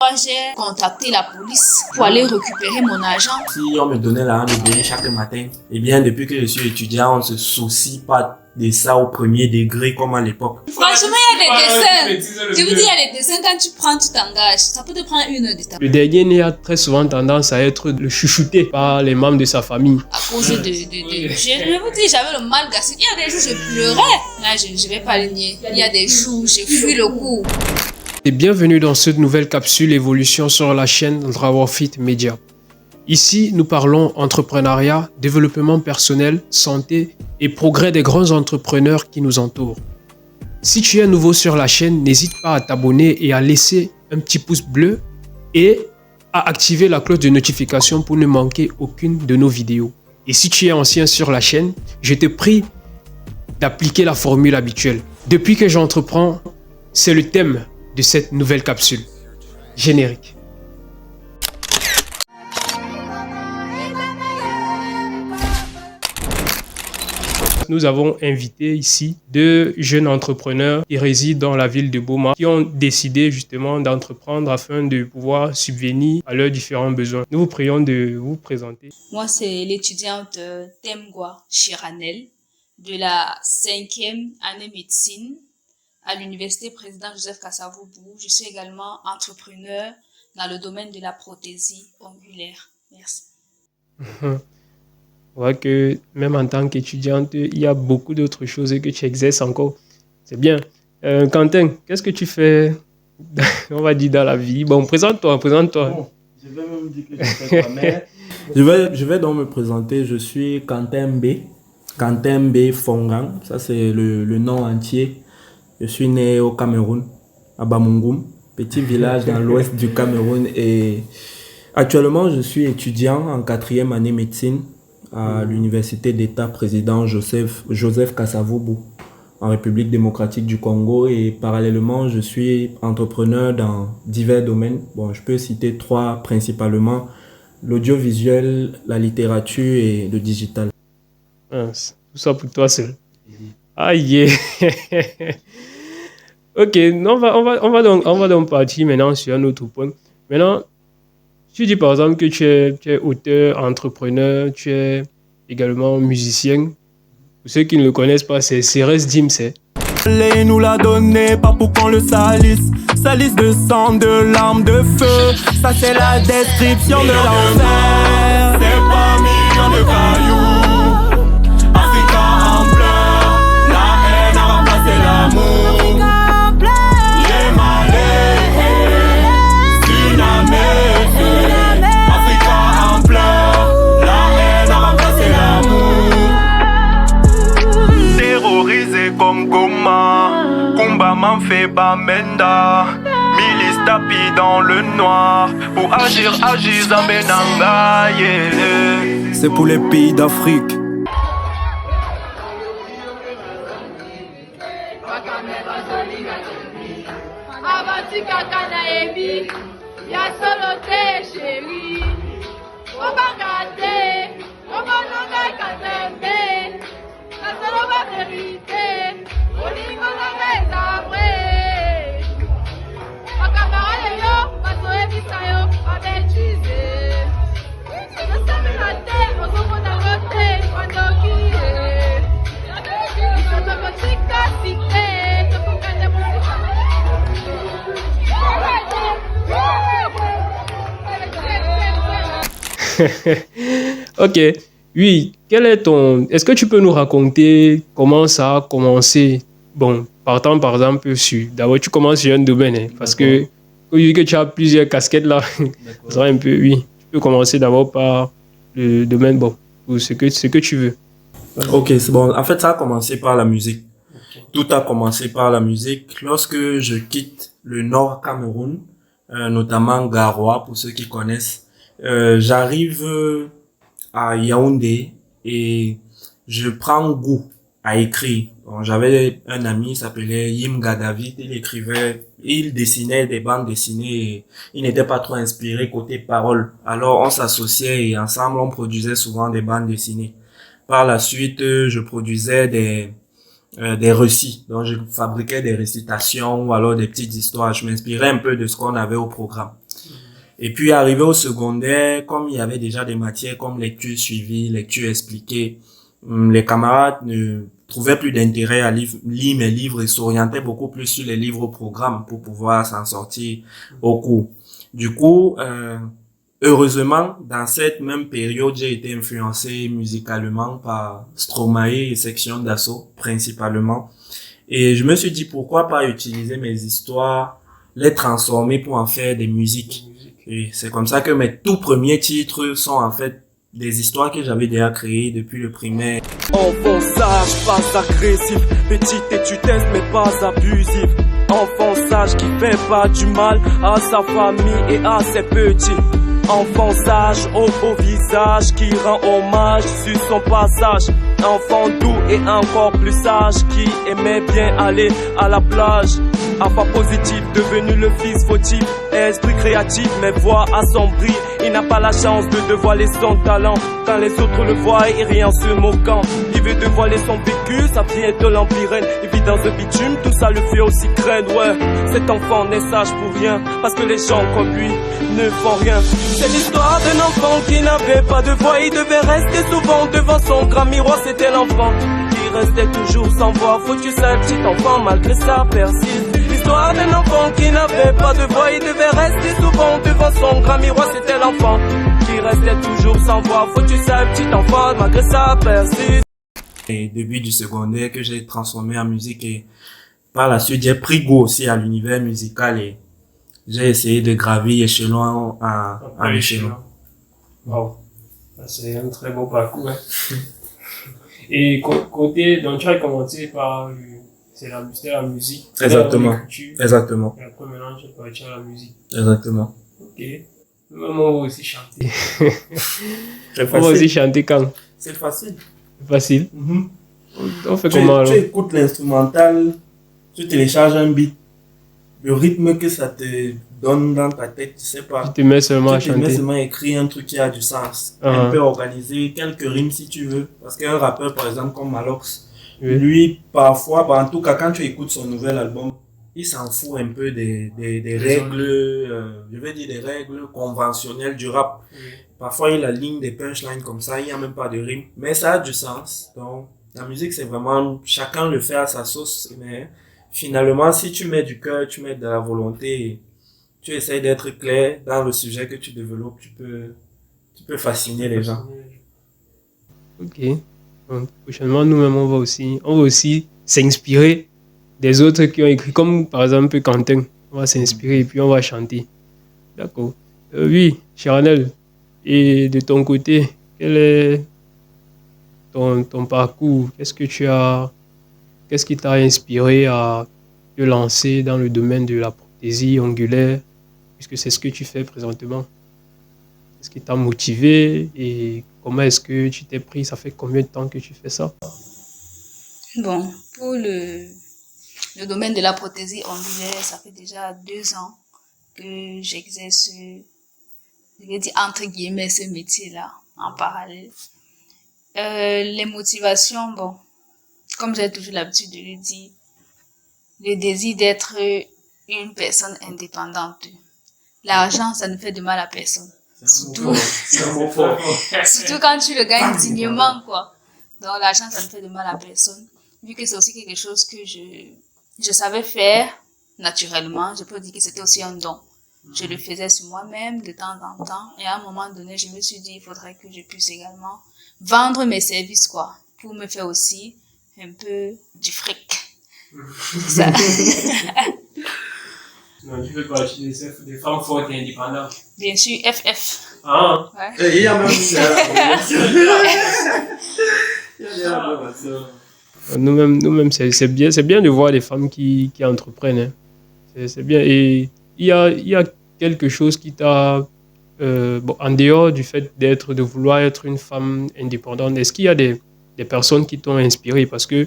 J'ai contacté la police pour aller récupérer mon argent. Si on me donnait l'argent de payer chaque matin, eh bien, depuis que je suis étudiant, on se soucie pas de ça au premier degré comme à l'époque. Franchement, il y a des dessins. Je vous dis, il y a des dessins, quand tu prends, tu t'engages. Ça peut te prendre 1 heure de temps. Le dernier a très souvent tendance à être le chouchouté par les membres de sa famille. À cause de... Je vous dis, j'avais le mal gastrique. Il y a des jours, je pleurais. Là, je vais pas le nier. Il y a des jours, j'ai fui le cours. Et bienvenue dans cette nouvelle capsule évolution sur la chaîne Drawafit Media. Ici, nous parlons entrepreneuriat, développement personnel, santé et progrès des grands entrepreneurs qui nous entourent. Si tu es nouveau sur la chaîne, n'hésite pas à t'abonner et à laisser un petit pouce bleu et à activer la cloche de notification pour ne manquer aucune de nos vidéos. Et si tu es ancien sur la chaîne, je te prie d'appliquer la formule habituelle. Depuis que j'entreprends, c'est le thème de cette nouvelle capsule. Générique. Nous avons invité ici 2 jeunes entrepreneurs qui résident dans la ville de Boma, qui ont décidé justement d'entreprendre afin de pouvoir subvenir à leurs différents besoins. Nous vous prions de vous présenter. Moi, c'est l'étudiante Temgwa Chiranel de la 5e année médecine à l'université président Joseph Kasavubu. Je suis également entrepreneur dans le domaine de la prothésie ongulaire. Merci. On voit que même en tant qu'étudiante, il y a beaucoup d'autres choses que tu exerces encore. C'est bien. Quentin, qu'est-ce que tu fais, on va dire, dans la vie? Bon, présente-toi. Bon, je vais même dire que je fais quoi, mais je vais donc me présenter. Je suis Quentin B. Fongang. Ça, c'est le nom entier. Je suis né au Cameroun, à Bamungum, petit village dans l'ouest du Cameroun. Et actuellement, je suis étudiant en 4e année médecine à l'université d'État président Joseph Kasavubu en République démocratique du Congo. Et parallèlement, je suis entrepreneur dans divers domaines. Bon, je peux citer 3 principalement: l'audiovisuel, la littérature et le digital. Tout ça pour toi seul. Aïe. Ok, on va donc partir maintenant sur un autre point. Maintenant, tu dis par exemple que tu es auteur, entrepreneur, tu es également musicien. Pour ceux qui ne le connaissent pas, c'est Cérès Dims. Il nous l'a donné, pas pour qu'on le salisse. Salisse de sang, de larmes, de feu. Ça c'est la description de l'enfer. C'est pas millions de cailloux. Africa en pleurs. La haine a remplacé l'amour. Fait Bamenda, milice tapis dans le noir. Pour agir en Benanga, yeah. C'est pour les pays d'Afrique. Ok, oui, est-ce que tu peux nous raconter comment ça a commencé? Bon, partant par exemple d'abord tu commences sur un domaine, parce que vu que tu as plusieurs casquettes là, ça sera un peu, oui, tu peux commencer d'abord par le domaine, bon, ou ce que tu veux. Ok, c'est bon. En fait, ça a commencé par la musique. Tout a commencé par la musique. Lorsque je quitte le Nord Cameroun, notamment Garoua, pour ceux qui connaissent, j'arrive à Yaoundé et je prends goût à écrire. Bon, j'avais un ami, il s'appelait Yimga David, il dessinait des bandes dessinées et il n'était pas trop inspiré côté parole. Alors on s'associait et ensemble on produisait souvent des bandes dessinées. Par la suite, je produisais des récits. Donc, je fabriquais des récitations ou alors des petites histoires. Je m'inspirais un peu de ce qu'on avait au programme. Et puis, arrivé au secondaire, comme il y avait déjà des matières comme lecture suivie, lecture expliquée, les camarades ne trouvaient plus d'intérêt à lire mes livres et s'orientaient beaucoup plus sur les livres au programme pour pouvoir s'en sortir au cours. Du coup, heureusement, dans cette même période, j'ai été influencé musicalement par Stromae et Section d'Assaut, principalement. Et je me suis dit, pourquoi pas utiliser mes histoires, les transformer pour en faire des musiques. Et c'est comme ça que mes tout premiers titres sont en fait des histoires que j'avais déjà créées depuis le primaire. Enfant sage, pas agressif, petite et tu testes mais pas abusif. Enfant sage qui fait pas du mal à sa famille et à ses petits. Enfant sage au beau visage qui rend hommage sur son passage. Enfant doux et encore plus sage qui aimait bien aller à la plage. Enfant positif, devenu le fils fautif. Esprit créatif, mais voix assombrie. Il n'a pas la chance de dévoiler son talent quand les autres le voient et rient en se moquant. Il veut dévoiler son vécu, ça vient de l'empirène. Il vit dans un bitume, tout ça le fait aussi craindre. Ouais, cet enfant n'est sage pour rien, parce que les gens comme lui ne font rien. C'est l'histoire d'un enfant qui n'avait pas de voix. Il devait rester souvent devant son grand miroir. C'était l'enfant qui restait toujours sans voix. Faut que ça, petit enfant, malgré ça persiste. L'histoire d'un enfant qui n'avait pas de voix. Il devait rester souvent devant son grand miroir. C'était l'enfant qui restait toujours sans voix. Faut que ça, petit enfant, malgré ça persiste. Et début du secondaire que j'ai transformé en musique et par la suite j'ai pris goût aussi à l'univers musical et j'ai essayé de gravir échelon en échelon. Wow. C'est un très beau parcours. Hein. Et côté, donc tu as commencé par c'était la musique. Exactement. Exactement. Et après maintenant tu es parti à la musique. Exactement. Ok. On va aussi chanter. C'est On va aussi chanter quand? C'est facile. Facile. On fait Tu comment alors? Tu écoutes l'instrumental, tu télécharges un beat, le rythme que ça te donne dans ta tête, tu sais pas. Tu te mets seulement à Tu te mets chanter. seulement à écrire un truc qui a du sens. Uh-huh. Un peu organisé, quelques rimes si tu veux. Parce qu'un rappeur, par exemple, comme Malox, Oui. lui, parfois, en tout cas, quand tu écoutes son nouvel album, il s'en fout un peu des règles, je vais dire des règles conventionnelles du rap. Oui. Parfois, il aligne des punchlines comme ça, il n'y a même pas de rime, mais ça a du sens. Donc, la musique, c'est vraiment, chacun le fait à sa sauce, mais finalement, si tu mets du cœur, tu mets de la volonté, et tu essaies d'être clair dans le sujet que tu développes, tu peux fasciner les gens. Ok. Donc, prochainement, nous-mêmes, on va aussi s'inspirer des autres qui ont écrit, comme par exemple Quentin. On va s'inspirer et puis on va chanter. D'accord. Oui, Chiranel. Et de ton côté, quel est ton parcours? Qu'est-ce qui t'a inspiré à te lancer dans le domaine de la prothésie ongulaire, puisque c'est ce que tu fais présentement? Qu'est-ce qui t'a motivé et comment est-ce que tu t'es pris? Ça fait combien de temps que tu fais ça? Bon, pour le domaine de la prothésie ongulaire, ça fait déjà 2 ans que j'exerce, je vais dire entre guillemets, ce métier-là en parallèle. Les motivations, bon, comme j'ai toujours l'habitude de le dire, le désir d'être une personne indépendante. L'argent, ça ne fait de mal à personne. Surtout quand tu le gagnes dignement, quoi. Donc, l'argent, ça ne fait de mal à personne. Vu que c'est aussi quelque chose que je savais faire naturellement, je peux dire que c'était aussi un don. Je le faisais sur moi-même de temps en temps. Et à un moment donné, je me suis dit, il faudrait que je puisse également vendre mes services, quoi. Pour me faire aussi un peu du fric. Ça. Non, tu fais partie des femmes fortes et indépendantes. Bien sûr, FF. Ah, Ouais. Il y a même nous-mêmes, c'est bien de voir des femmes qui entreprennent. Hein. C'est bien. Et il y a quelque chose qui t'a, en dehors du fait de vouloir être une femme indépendante, est-ce qu'il y a des personnes qui t'ont inspiré? Parce que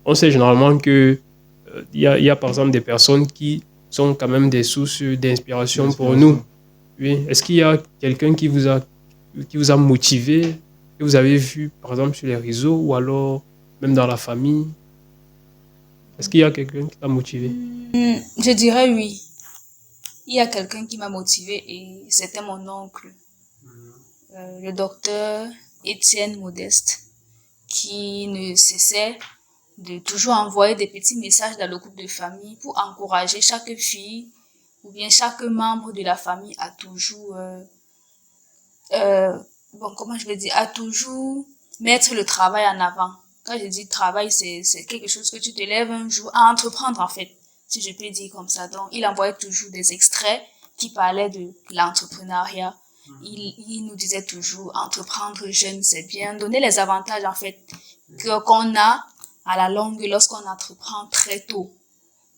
on sait généralement que il y a par exemple des personnes qui sont quand même des sources d'inspiration pour nous. Oui. Est-ce qu'il y a quelqu'un qui vous a motivé, que vous avez vu par exemple sur les réseaux ou alors même dans la famille? Est-ce qu'il y a quelqu'un qui t'a motivé? Je dirais oui. il y a quelqu'un qui m'a motivée et c'était mon oncle, le docteur Étienne Modeste, qui ne cessait de toujours envoyer des petits messages dans le groupe de famille pour encourager chaque fille ou bien chaque membre de la famille à toujours, comment je vais dire, à toujours mettre le travail en avant. Quand je dis travail, c'est quelque chose que tu te lèves un jour à entreprendre, en fait, si je peux dire comme ça. Donc, il envoyait toujours des extraits qui parlaient de l'entrepreneuriat. Il nous disait toujours, entreprendre jeune, c'est bien, donner les avantages, en fait, qu'on a à la longue lorsqu'on entreprend très tôt.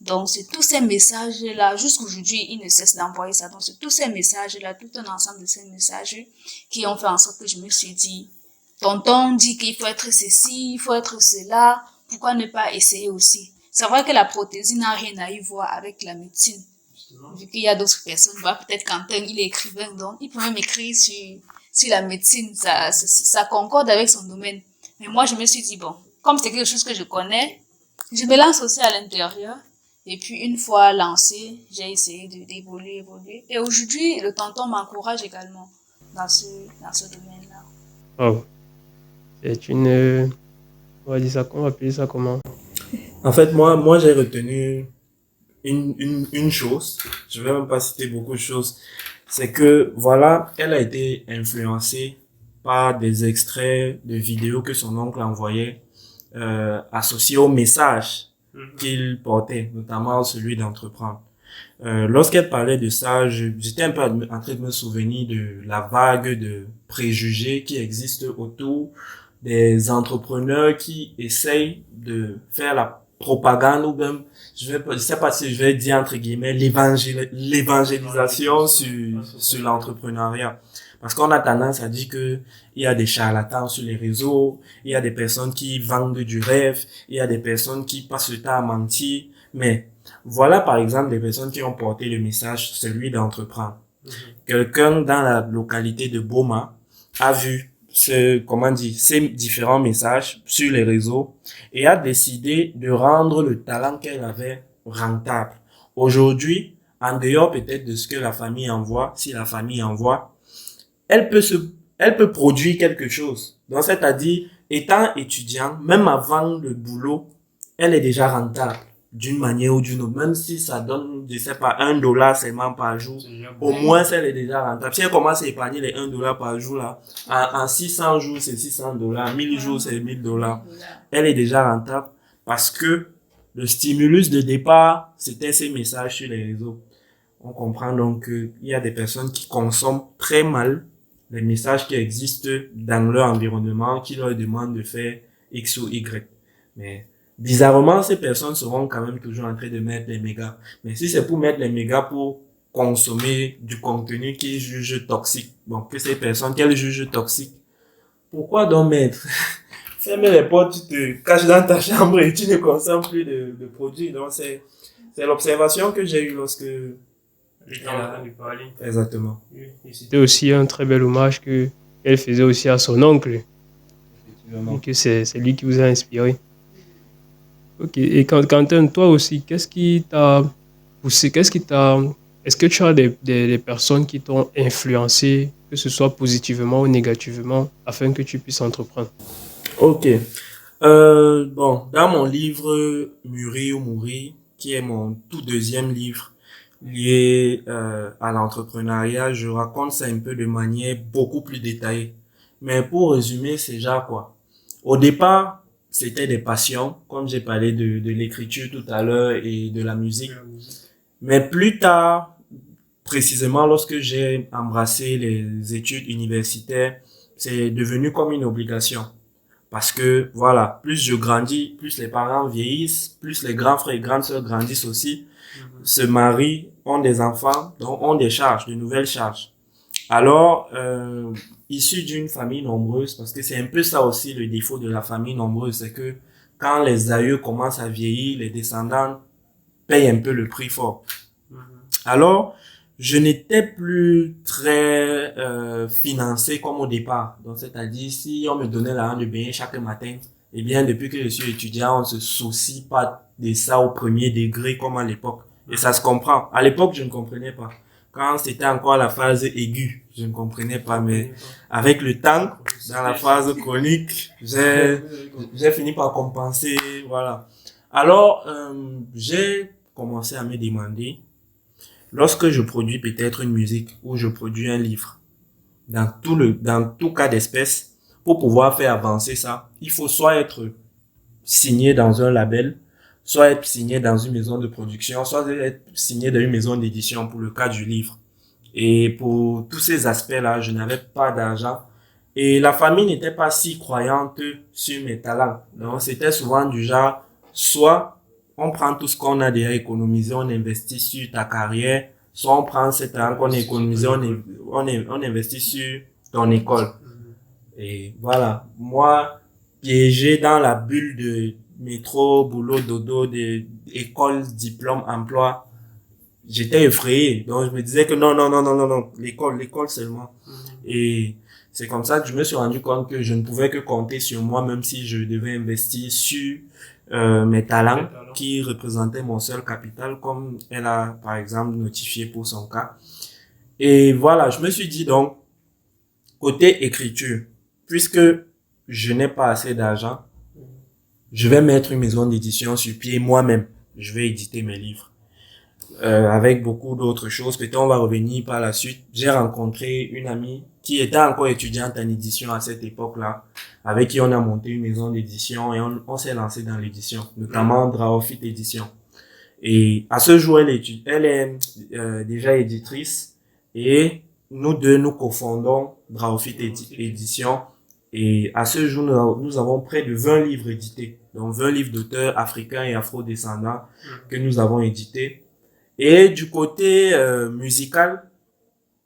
Donc, c'est tous ces messages-là, jusqu'aujourd'hui, il ne cesse d'envoyer ça. Donc, c'est tous ces messages-là, tout un ensemble de ces messages qui ont fait en sorte que je me suis dit, tonton dit qu'il faut être ceci, il faut être cela, pourquoi ne pas essayer aussi? C'est vrai que la prothésie n'a rien à y voir avec la médecine. Vu qu'il y a d'autres personnes, peut-être Quentin, il est écrivain, donc il peut même écrire sur la médecine, ça concorde avec son domaine. Mais moi, je me suis dit, bon, comme c'est quelque chose que je connais, je me lance aussi à l'intérieur. Et puis, une fois lancé, j'ai essayé d'évoluer. Et aujourd'hui, le tonton m'encourage également dans ce domaine-là. Oh. C'est une... on va appeler ça comment? En fait, moi j'ai retenu une chose, je vais même pas citer beaucoup de choses, c'est que, voilà, elle a été influencée par des extraits de vidéos que son oncle envoyait, associés au message qu'il portait, notamment celui d'entreprendre. Lorsqu'elle parlait de ça, j'étais un peu en train de me souvenir de la vague de préjugés qui existe autour des entrepreneurs qui essayent de faire la propagande ou même, je sais pas si je vais dire entre guillemets, l'évangélisation sur l'entrepreneuriat. Parce qu'on a tendance à dire que il y a des charlatans sur les réseaux, il y a des personnes qui vendent du rêve, il y a des personnes qui passent le temps à mentir. Mais voilà par exemple des personnes qui ont porté le message, celui d'entreprendre. Quelqu'un dans la localité de Boma a vu ces différents messages sur les réseaux et a décidé de rendre le talent qu'elle avait rentable. Aujourd'hui, en dehors peut-être de ce que la famille envoie, si la famille envoie, elle peut produire quelque chose. Donc, c'est-à-dire, étant étudiant, même avant le boulot, elle est déjà rentable d'une manière ou d'une autre. Même si ça donne, je sais pas, $1 seulement par jour, au moins, elle est déjà rentable. Si elle commence à épargner les $1 par jour, là, en 600 jours, c'est $600, 1000 jours, c'est $1000. Elle est déjà rentable parce que le stimulus de départ, c'était ces messages sur les réseaux. On comprend donc qu'il y a des personnes qui consomment très mal les messages qui existent dans leur environnement, qui leur demandent de faire X ou Y. Mais bizarrement, ces personnes seront quand même toujours en train de mettre les mégas. Mais si c'est pour mettre les mégas pour consommer du contenu qu'ils jugent toxique, bon, que ces personnes qu'elles jugent toxique, pourquoi donc mettre? Ferme les portes, tu te caches dans ta chambre et tu ne consommes plus de produits. Donc c'est l'observation que j'ai eue lorsque J'étais en train de parler. Exactement. Et c'était aussi un très bel hommage qu'elle faisait aussi à son oncle. Et que c'est lui qui vous a inspiré. Ok. Et Quentin, toi aussi, qu'est-ce qui t'a poussé? Est-ce que tu as des personnes qui t'ont influencé, que ce soit positivement ou négativement, afin que tu puisses entreprendre? Ok. Bon, dans mon livre Mûrir ou mourir, qui est mon tout deuxième livre lié à l'entrepreneuriat, je raconte ça un peu de manière beaucoup plus détaillée. Mais pour résumer, c'est genre quoi? Au départ, c'était des passions, comme j'ai parlé de l'écriture tout à l'heure et de la musique. Mais plus tard, précisément lorsque j'ai embrassé les études universitaires, c'est devenu comme une obligation. Parce que, voilà, plus je grandis, plus les parents vieillissent, plus les grands frères et grandes sœurs grandissent aussi, se marient, ont des enfants, donc ont des charges, de nouvelles charges. Alors, issu d'une famille nombreuse, parce que c'est un peu ça aussi le défaut de la famille nombreuse, c'est que quand les aïeux commencent à vieillir, les descendants payent un peu le prix fort. Alors, je n'étais plus très financé comme au départ. Donc, c'est-à-dire, si on me donnait l'argent de baigner chaque matin, eh bien, depuis que je suis étudiant, on se soucie pas de ça au premier degré comme à l'époque. Et ça se comprend. À l'époque, je ne comprenais pas. Quand c'était encore la phase aiguë, je ne comprenais pas. Mais avec le temps, dans la phase chronique, j'ai fini par compenser. Voilà. Alors, j'ai commencé à me demander, lorsque je produis peut-être une musique ou je produis un livre, dans tout cas d'espèce, pour pouvoir faire avancer ça, il faut soit être signé dans un label, soit être signé dans une maison de production, soit être signé dans une maison d'édition pour le cas du livre. Et pour tous ces aspects-là, je n'avais pas d'argent. Et la famille n'était pas si croyante sur mes talents. Donc, c'était souvent du genre, soit on prend tout ce qu'on a déjà économisé, on investit sur ta carrière, soit on prend cet talent qu'on a économisé, on investit sur ton école. Et voilà, moi, piégé dans la bulle de métro, boulot, dodo, de école, diplôme, emploi, j'étais effrayé. Donc, je me disais que non, l'école seulement. Et c'est comme ça que je me suis rendu compte que je ne pouvais que compter sur moi, même si je devais investir sur mes talents qui représentaient mon seul capital, comme elle a, par exemple, notifié pour son cas. Et voilà, je me suis dit donc, côté écriture, puisque je n'ai pas assez d'argent, je vais mettre une maison d'édition sur pied moi-même. Je vais éditer mes livres. Avec beaucoup d'autres choses. Peut-être on va revenir par la suite. J'ai rencontré une amie qui était encore étudiante en édition à cette époque-là, avec qui on a monté une maison d'édition et on s'est lancé dans l'édition, notamment Draofit Édition. Et à ce jour, elle est déjà éditrice et nous deux, nous cofondons Draofit Édition. Et à ce jour, nous avons près de 20 livres édités. Donc 20 livres d'auteurs africains et afro-descendants que nous avons édités. Et du côté musical,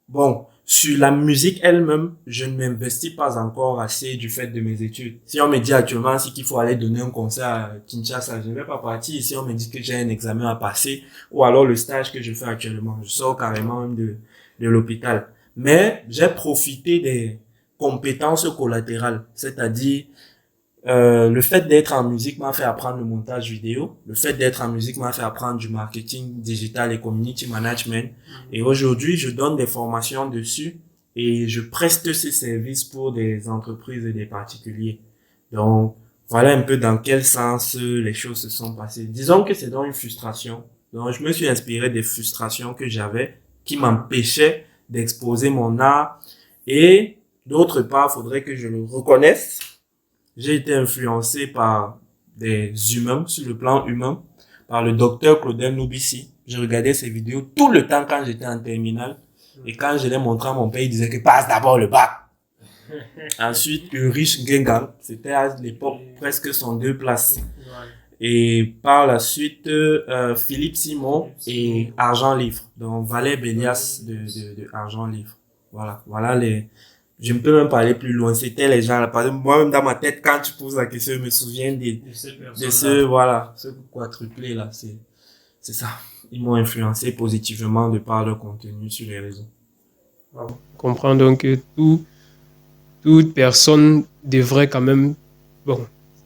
bon, sur la musique elle-même, je ne m'investis pas encore assez du fait de mes études. Si on me dit actuellement qu'il faut aller donner un concert à Kinshasa, je ne vais pas partir. Si on me dit que j'ai un examen à passer, ou alors le stage que je fais actuellement, je sors carrément même de l'hôpital. Mais j'ai profité des compétences collatérales, c'est-à-dire le fait d'être en musique m'a fait apprendre le montage vidéo. Le fait d'être en musique m'a fait apprendre du marketing digital et community management. Et aujourd'hui, je donne des formations dessus et je preste ces services pour des entreprises et des particuliers. Donc, voilà un peu dans quel sens les choses se sont passées. Disons que c'est dans une frustration. Donc, je me suis inspiré des frustrations que j'avais qui m'empêchaient d'exposer mon art. Et d'autre part, faudrait que je le reconnaisse. J'ai été influencé par des humains, sur le plan humain, par le docteur Claudel Nubissi. Je regardais ses vidéos tout le temps quand j'étais en terminale. Et quand je l'ai montré à mon père, il disait que passe d'abord le bac. Ensuite, Ulrich Ngengal, c'était à l'époque presque son 2 places. Et par la suite, Philippe Simon et Argent Livre. Donc, Valère Bélias de Argent Livre. Voilà les... Je ne peux même pas aller plus loin. C'était les gens là. Parce que moi-même dans ma tête, quand tu poses la question, je me souviens de ce quadruplé là. C'est ça. Ils m'ont influencé positivement de par leur contenu sur les réseaux. On comprend donc que toute personne devrait quand même,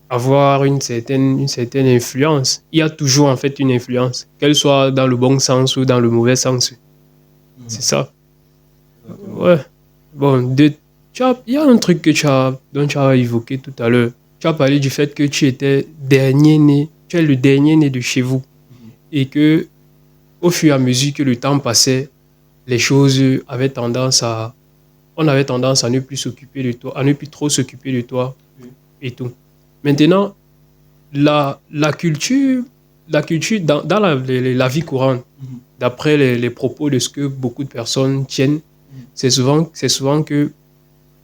avoir une certaine influence. Il y a toujours en fait une influence, qu'elle soit dans le bon sens ou dans le mauvais sens. C'est ça. Ouais. Bon, il y a un truc dont tu as évoqué tout à l'heure. Tu as parlé du fait que tu étais dernier né, tu es le dernier né de chez vous. Et que, au fur et à mesure que le temps passait, les choses on avait tendance à ne plus s'occuper de toi, à ne plus trop s'occuper de toi et tout. Maintenant, la culture dans la vie courante, d'après les propos de ce que beaucoup de personnes tiennent, c'est souvent que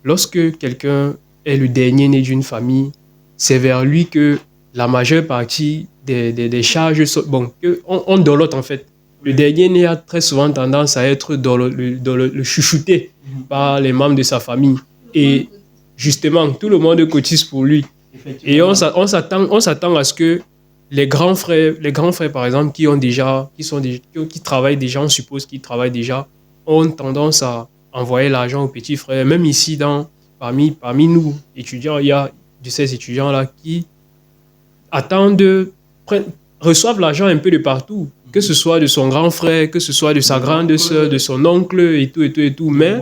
lorsque quelqu'un est le dernier né d'une famille, c'est vers lui que la majeure partie des charges sont... on dolote en fait. Le dernier né a très souvent tendance à être le chouchouté par les membres de sa famille. Et justement, tout le monde cotise pour lui. Et on s'attend à ce que les grands frères par exemple, qui travaillent déjà, on suppose qu'ils travaillent déjà, ont tendance à envoyer l'argent aux petits frères. Même ici, parmi nous, étudiants, il y a de ces étudiants-là qui attendent reçoivent l'argent un peu de partout, que ce soit de son grand frère, que ce soit de sa grande sœur, de son oncle et tout, et tout, et tout. Mais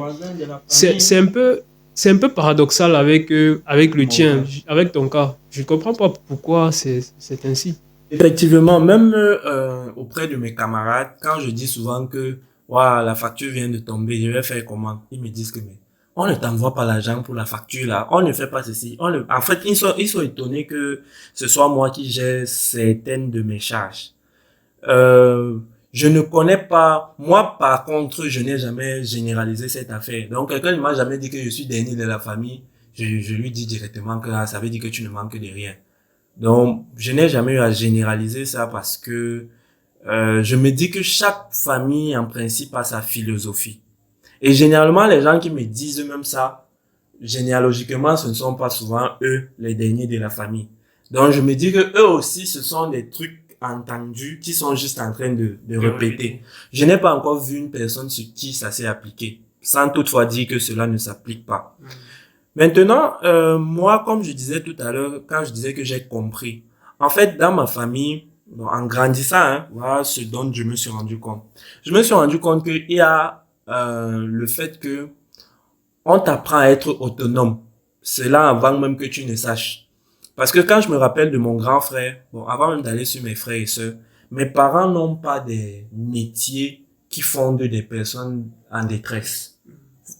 c'est un peu paradoxal avec le tien, avec ton cas. Je ne comprends pas pourquoi c'est ainsi. Effectivement, même auprès de mes camarades, quand je dis souvent que ouais, la facture vient de tomber, je vais faire comment? Ils me disent que mais on ne t'envoie pas l'argent pour la facture là, on ne fait pas ceci. En fait, ils sont étonnés que ce soit moi qui gère certaines de mes charges. Je ne connais pas, moi par contre, je n'ai jamais généralisé cette affaire. Donc quelqu'un ne m'a jamais dit que je suis dernier de la famille. Je lui dis directement que ça veut dire que tu ne manques de rien. Donc, je n'ai jamais eu à généraliser ça parce que je me dis que chaque famille, en principe, a sa philosophie. Et généralement, les gens qui me disent eux-mêmes ça, généalogiquement, ce ne sont pas souvent eux les derniers de la famille. Donc, je me dis que eux aussi, ce sont des trucs entendus qui sont juste en train de répéter. Je n'ai pas encore vu une personne sur qui ça s'est appliqué, sans toutefois dire que cela ne s'applique pas. Maintenant, moi, comme je disais tout à l'heure, quand je disais que j'ai compris, en fait, dans ma famille, en grandissant, voilà ce dont je me suis rendu compte. Je me suis rendu compte qu'il y a le fait que on t'apprend à être autonome. C'est là avant même que tu ne saches. Parce que quand je me rappelle de mon grand frère, avant même d'aller sur mes frères et sœurs, mes parents n'ont pas des métiers qui fondent des personnes en détresse.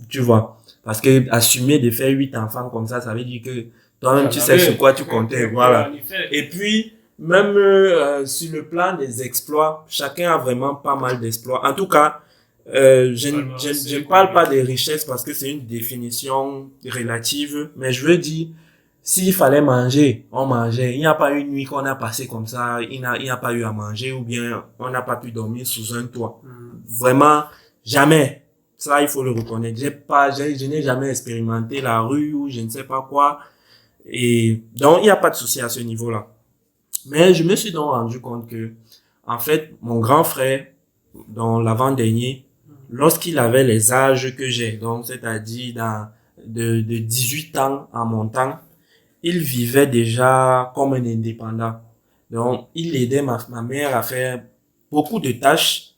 Tu vois? Parce que assumer de faire 8 enfants comme ça veut dire que toi-même tu sais sur quoi tu comptais, voilà. Et puis, même sur le plan des exploits, chacun a vraiment pas mal d'exploits. En tout cas, je ne parle pas des richesses parce que c'est une définition relative, mais je veux dire, s'il fallait manger, on mangeait. Il n'y a pas eu une nuit qu'on a passée comme ça, il n'y a pas eu à manger ou bien on n'a pas pu dormir sous un toit. Vraiment, jamais. Ça, il faut le reconnaître. Je n'ai jamais expérimenté la rue ou je ne sais pas quoi. Et donc, il n'y a pas de souci à ce niveau-là. Mais je me suis donc rendu compte que, en fait, mon grand frère, dans l'avant-dernier, lorsqu'il avait les âges que j'ai, donc, c'est-à-dire de 18 ans en montant, il vivait déjà comme un indépendant. Donc, il aidait ma mère à faire beaucoup de tâches.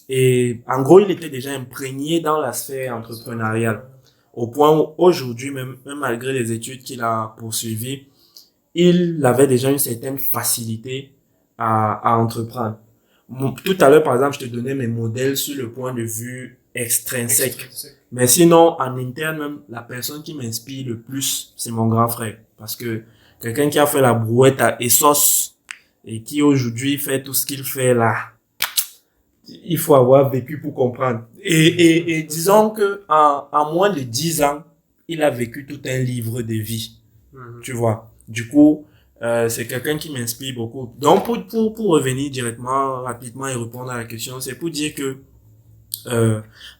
Et en gros, il était déjà imprégné dans la sphère entrepreneuriale. Au point où aujourd'hui, même malgré les études qu'il a poursuivies, il avait déjà une certaine facilité à entreprendre. Tout à l'heure, par exemple, je te donnais mes modèles sur le point de vue extrinsèque. Mais sinon, en interne, même, la personne qui m'inspire le plus, c'est mon grand frère. Parce que quelqu'un qui a fait la brouette à Essos et qui aujourd'hui fait tout ce qu'il fait là, il faut avoir vécu pour comprendre. Et disons que en moins de 10 ans, il a vécu tout un livre de vie. Tu vois. Du coup, c'est quelqu'un qui m'inspire beaucoup. Donc, pour revenir directement, rapidement et répondre à la question, c'est pour dire que,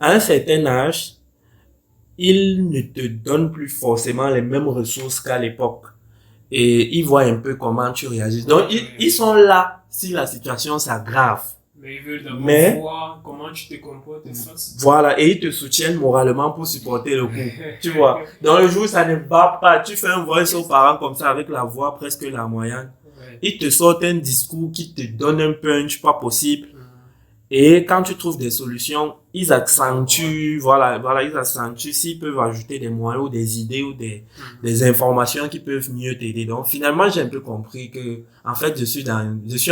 à un certain âge, il ne te donne plus forcément les mêmes ressources qu'à l'époque. Et il voit un peu comment tu réagis. Donc, ils sont là si la situation s'aggrave. Mais ils veulent d'abord voir comment tu te comportes face. Voilà, et ils te soutiennent moralement pour supporter le coup. Tu vois. Dans le jour où ça ne va pas, tu fais un voice aux parents comme ça avec la voix presque la moyenne. Ouais. Ils te sortent un discours qui te donne un punch pas possible. Et quand tu trouves des solutions, ils accentuent, voilà, ils accentuent s'ils peuvent ajouter des moyens ou des idées ou des informations qui peuvent mieux t'aider. Donc, finalement, j'ai un peu compris que, en fait, je suis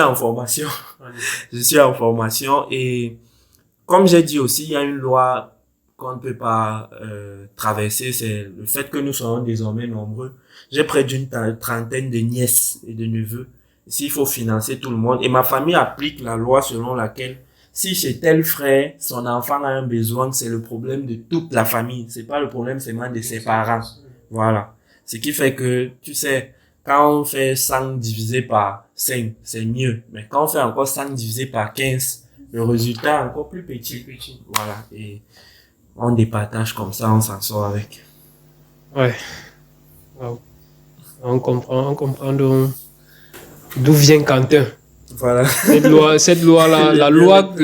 en formation. Je suis en formation et, comme j'ai dit aussi, il y a une loi qu'on ne peut pas, traverser, c'est le fait que nous soyons désormais nombreux. J'ai près d'une trentaine de nièces et de neveux. S'il faut financer tout le monde. Et ma famille applique la loi selon laquelle si chez tel frère, son enfant a un besoin, c'est le problème de toute la famille. C'est pas le problème seulement de ses parents. Voilà. Ce qui fait que, tu sais, quand on fait 100 divisé par 5, c'est mieux. Mais quand on fait encore 100 divisé par 15, le résultat est encore plus petit. Voilà. Et on départage comme ça, on s'en sort avec. Ouais. Wow. On comprend d'où vient Quentin. Voilà. Cette loi-là, la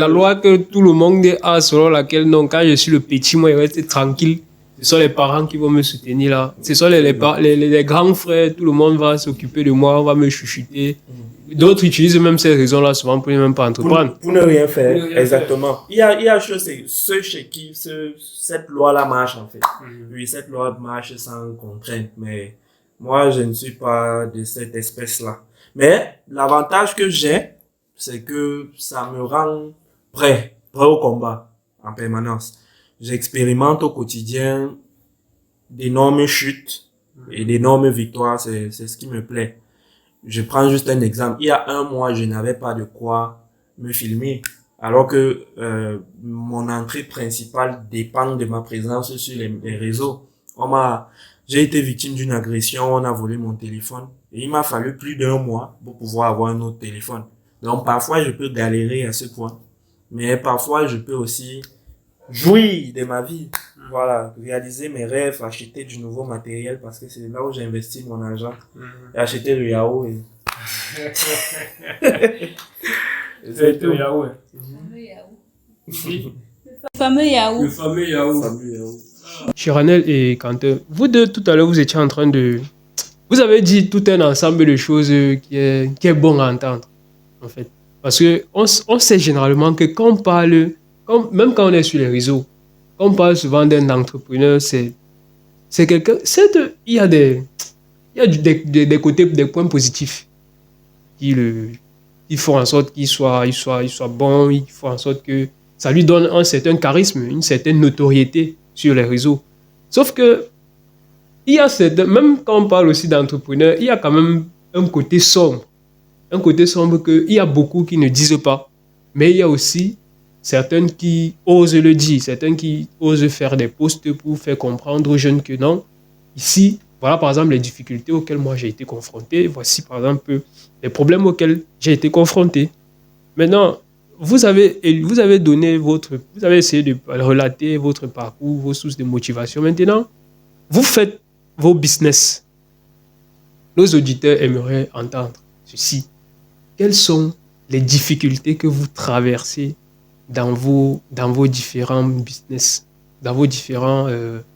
loi que tout le monde a, selon laquelle, non, quand je suis le petit, moi, je reste tranquille. Ce sont les parents qui vont me soutenir là. Ce sont les grands frères, tout le monde va s'occuper de moi, on va me chuchoter. D'autres utilisent même ces raisons-là souvent pour ne même pas entreprendre. Pour ne rien faire, Pour ne rien exactement. Il y a ceux chez qui cette loi-là marche en fait. Oui, cette loi marche sans contrainte, mais moi je ne suis pas de cette espèce-là. Mais l'avantage que j'ai, c'est que ça me rend prêt au combat en permanence. J'expérimente au quotidien d'énormes chutes et d'énormes victoires, c'est ce qui me plaît. Je prends juste un exemple. Il y a un mois, je n'avais pas de quoi me filmer, alors que mon entrée principale dépend de ma présence sur les réseaux. J'ai été victime d'une agression, on a volé mon téléphone et il m'a fallu plus d'1 mois pour pouvoir avoir un autre téléphone. Donc parfois je peux galérer à ce point, mais parfois je peux aussi jouir de ma vie. Voilà, réaliser mes rêves, acheter du nouveau matériel parce que c'est là où j'investis mon argent. Et acheter le yaourt. C'est tout. Yahoo. Le fameux yaourt. Le fameux Yahoo. Chiranel et Quentin, vous deux, tout à l'heure, vous étiez en train de... Vous avez dit tout un ensemble de choses qui est bon à entendre, en fait. Parce que on sait généralement que quand on parle, même quand on est sur les réseaux, on parle souvent d'un entrepreneur, c'est quelqu'un... Il y a des côtés, des points positifs qui font en sorte qu'il soit bon, il faut en sorte que ça lui donne un certain charisme, une certaine notoriété sur les réseaux. Sauf que même quand on parle aussi d'entrepreneur, il y a quand même un côté sombre. Un côté sombre qu'il y a beaucoup qui ne disent pas. Mais il y a aussi certaines qui osent le dire, certaines qui osent faire des posts pour faire comprendre aux jeunes que non. Ici, voilà par exemple les difficultés auxquelles moi j'ai été confronté. Voici par exemple les problèmes auxquels j'ai été confronté. Maintenant, vous avez essayé de relater votre parcours, vos sources de motivation. Maintenant, vous faites vos business. Nos auditeurs aimeraient entendre ceci. Quelles sont les difficultés que vous traversez dans vos différents business, dans vos différents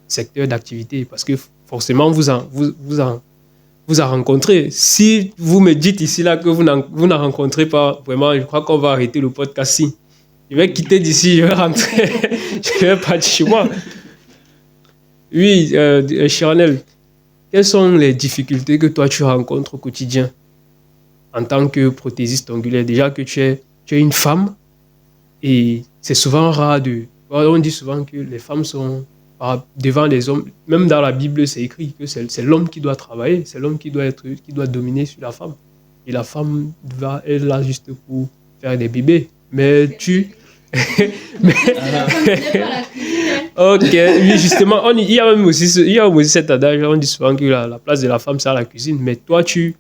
secteurs d'activité? Parce que forcément, vous en rencontrez. Si vous me dites ici là que vous n'en rencontrez pas, vraiment, je crois qu'on va arrêter le podcast ici. Je vais quitter d'ici, je vais rentrer, je vais partir chez moi. Oui, Chiranel, quelles sont les difficultés que toi tu rencontres au quotidien en tant que prothésiste ongulaire? Déjà que tu es une femme et c'est souvent rare on dit souvent que les femmes sont devant les hommes. Même dans la Bible, c'est écrit que c'est l'homme qui doit travailler, c'est l'homme qui doit dominer sur la femme. Et la femme est là juste pour faire des bébés. Mais ok, oui, justement, il y a même aussi cet adage, on dit souvent que la place de la femme, c'est à la cuisine. Mais toi, tu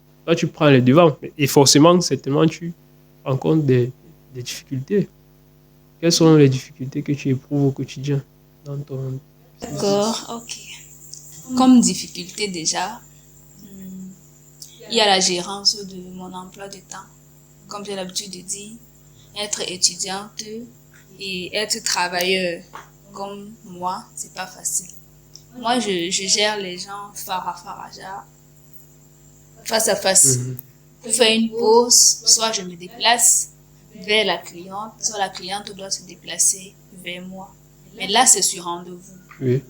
prends les devants. Et forcément, certainement, tu rencontres des difficultés. Quelles sont les difficultés que tu éprouves au quotidien dans ton... D'accord, ok. Comme difficulté déjà, il y a la gérance de mon emploi de temps. Comme j'ai l'habitude de dire, être étudiante et être travailleur comme moi, c'est pas facile. Moi, je gère les gens faraja, face à face. Pour faire une pause, soit je me déplace vers la cliente, soit la cliente doit se déplacer vers moi. Mais là, c'est sur rendez-vous. Oui.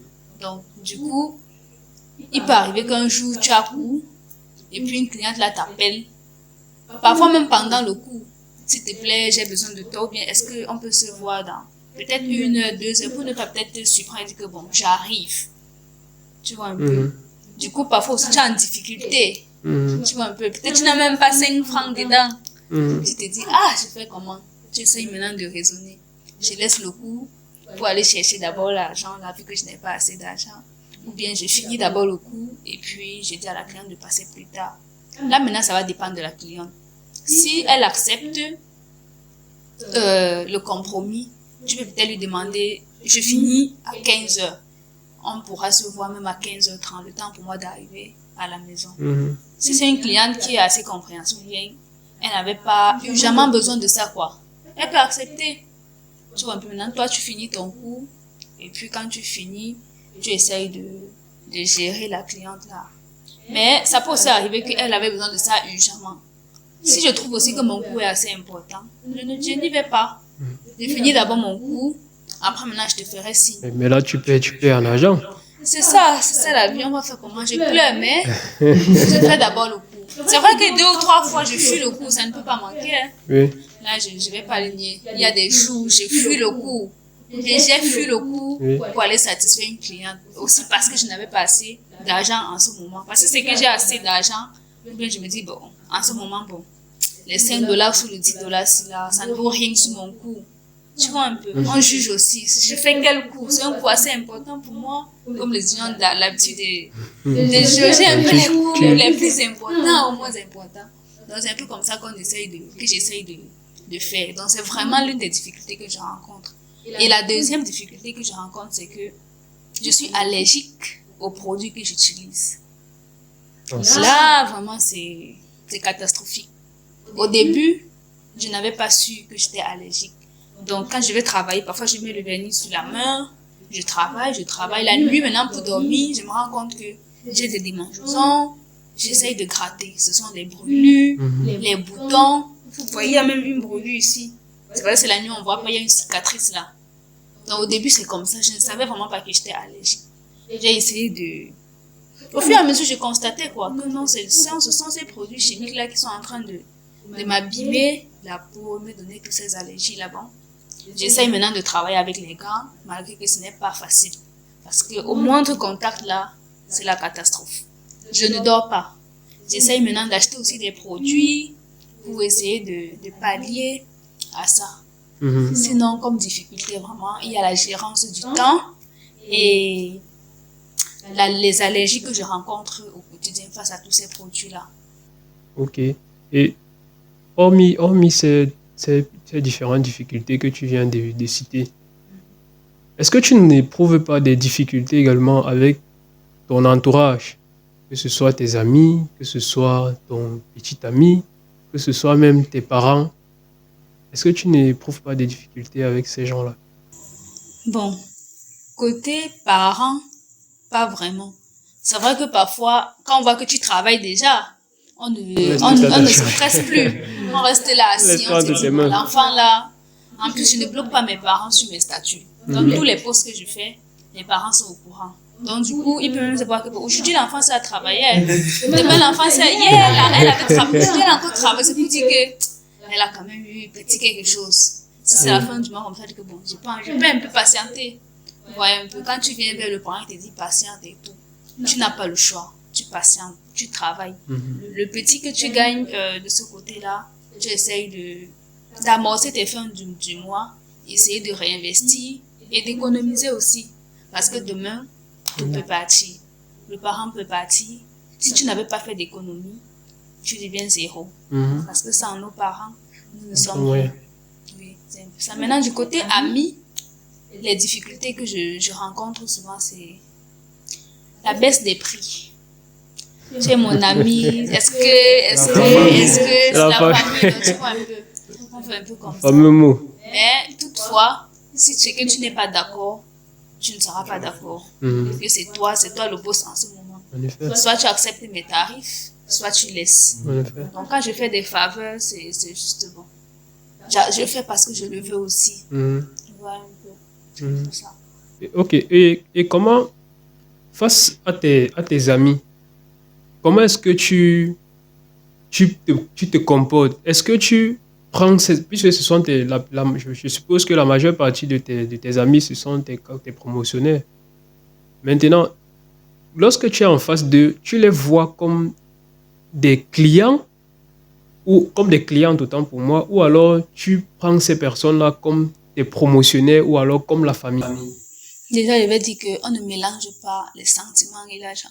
Donc, du coup, il peut arriver qu'un jour, tu as cours, et puis une cliente là t'appelle. Parfois même pendant le cours. S'il te plaît, j'ai besoin de toi, ou bien est-ce qu'on peut se voir dans peut-être 1 heure, 2 heures, pour ne pas peut-être te surprendre et dire que bon, j'arrive. Tu vois un peu. Du coup, parfois aussi, tu es en difficulté. Tu vois un peu. Peut-être tu n'as même pas 5 francs dedans. Tu te dis, je fais comment? Tu essayes maintenant de raisonner. Je laisse le cours pour aller chercher d'abord l'argent, là, vu que je n'ai pas assez d'argent. Ou bien je finis d'abord le cours et puis je dis à la cliente de passer plus tard. Là, maintenant, ça va dépendre de la cliente. Si elle accepte le compromis, tu peux peut-être lui demander, je finis à 15 heures. On pourra se voir même à 15h30, le temps pour moi d'arriver à la maison. Si c'est une cliente qui est assez compréhensive, elle n'avait pas jamais besoin de ça, quoi. Elle peut accepter. Tu vois un peu maintenant, toi, tu finis ton cours. Et puis, quand tu finis, tu essayes de gérer la cliente là. Mais ça peut aussi arriver qu'elle avait besoin de ça urgemment. Si je trouve aussi que mon coût est assez important, je n'y vais pas. Je finis d'abord mon coût, après maintenant je te ferai signe. Mais là, tu paies en argent. C'est ça la vie, on va faire comment? Je pleure, mais je fais d'abord le coût. C'est vrai que 2 ou 3 fois je fuis le coût, ça ne peut pas manquer. Hein. Oui. Là, je ne vais pas le nier. Il y a des jours, j'ai fui le coût. J'ai fui le coût pour aller satisfaire une cliente. Aussi parce que je n'avais pas assez d'argent en ce moment. Parce que c'est que j'ai assez d'argent, je me dis, bon, en ce moment, bon, les 5 dollars ou les 10 dollars, ça ne vaut rien sur mon coût. Tu vois un peu, on juge aussi. Je fais quel coût? C'est un coût assez important pour moi. Comme les étudiants ont l'habitude de juger un peu les coûts les plus importants ou moins importants. Donc c'est un peu comme ça que j'essaye de faire. Donc c'est vraiment l'une des difficultés que je rencontre. Et la deuxième difficulté que je rencontre, c'est que je suis allergique aux produits que j'utilise. Là, vraiment, c'est catastrophique. Au début, je n'avais pas su que j'étais allergique. Donc, quand je vais travailler, parfois je mets le vernis sur la main, je travaille. La nuit, maintenant, pour dormir, je me rends compte que j'ai des démangeaisons, j'essaye de gratter. Ce sont les brûlures, les boutons. Vous voyez, il y a même une brûlure ici. C'est vrai que c'est la nuit, on voit pas, il y a une cicatrice là. Donc, au début, c'est comme ça. Je ne savais vraiment pas que j'étais allergique. J'ai essayé de... Au fur et à mesure, je constatais quoi, que non, ce sont ces produits chimiques là qui sont en train de m'abîmer la peau, me donner toutes ces allergies là-bas. J'essaye maintenant de travailler avec les gants, malgré que ce n'est pas facile. Parce qu'au moindre contact là, c'est la catastrophe. Je ne dors pas. J'essaye maintenant d'acheter aussi des produits pour essayer de pallier à ça. Sinon, comme difficulté, vraiment, il y a la gérance du temps et les allergies que je rencontre au quotidien face à tous ces produits-là. Ok. Et hormis ces différentes difficultés que tu viens de citer, est-ce que tu n'éprouves pas des difficultés également avec ton entourage, que ce soit tes amis, que ce soit ton petit ami, que ce soit même tes parents? Est-ce que tu n'éprouves pas des difficultés avec ces gens-là? Bon, côté parents, pas vraiment. C'est vrai que parfois, quand on voit que tu travailles déjà, on ne se stresse plus. On reste là assis, on se dit, l'enfant là. En plus, je ne bloque pas mes parents sur mes statuts. Donc, tous les posts que je fais, mes parents sont au courant. Donc, du coup, ils peuvent même savoir que aujourd'hui, l'enfant, ça a travaillé. Demain, l'enfant, ça y est, elle avait travaillé. Elle a encore travaillé. C'est pour dire qu'elle a quand même eu petit quelque chose. Si c'est la fin du mois, comme ça, je dis que bon, je peux un peu patienter. Vous voyez un peu, quand tu viens vers le parent, il te dit patiente et tout. Tu n'as pas le choix. Tu patientes, tu travailles. Le petit que tu gagnes de ce côté-là, tu essayes d'amorcer tes fins du mois, essayer de réinvestir et d'économiser aussi. Parce que demain, tout peut partir. Le parent peut partir. Si tu n'avais pas fait d'économie, tu deviens zéro. Parce que sans nos parents, nous ne sommes rien. Oui, c'est un peu ça. Maintenant, du côté amis, les difficultés que je rencontre souvent, c'est la baisse des prix. Tu es mon ami, est-ce que c'est la famille, donc tu vois un peu, on fait un peu comme ça. Mais toutefois, si c'est que tu n'es pas d'accord, tu ne seras pas d'accord. Parce que c'est toi le boss en ce moment. Soit tu acceptes mes tarifs, soit tu laisses. Donc quand je fais des faveurs, c'est juste bon. Je fais parce que je le veux aussi. Tu vois un peu, c'est ça. Ok, et comment, face à tes amis, comment est-ce que tu te comportes? Est-ce que tu prends, puisque ce sont je suppose que la majeure partie de tes amis, ce sont tes promotionnaires. Maintenant, lorsque tu es en face d'eux, tu les vois comme des clients ou comme des clientes autant pour moi, ou alors tu prends ces personnes-là comme des promotionnaires ou alors comme la famille? Déjà, je vais dire qu'on ne mélange pas les sentiments et l'argent.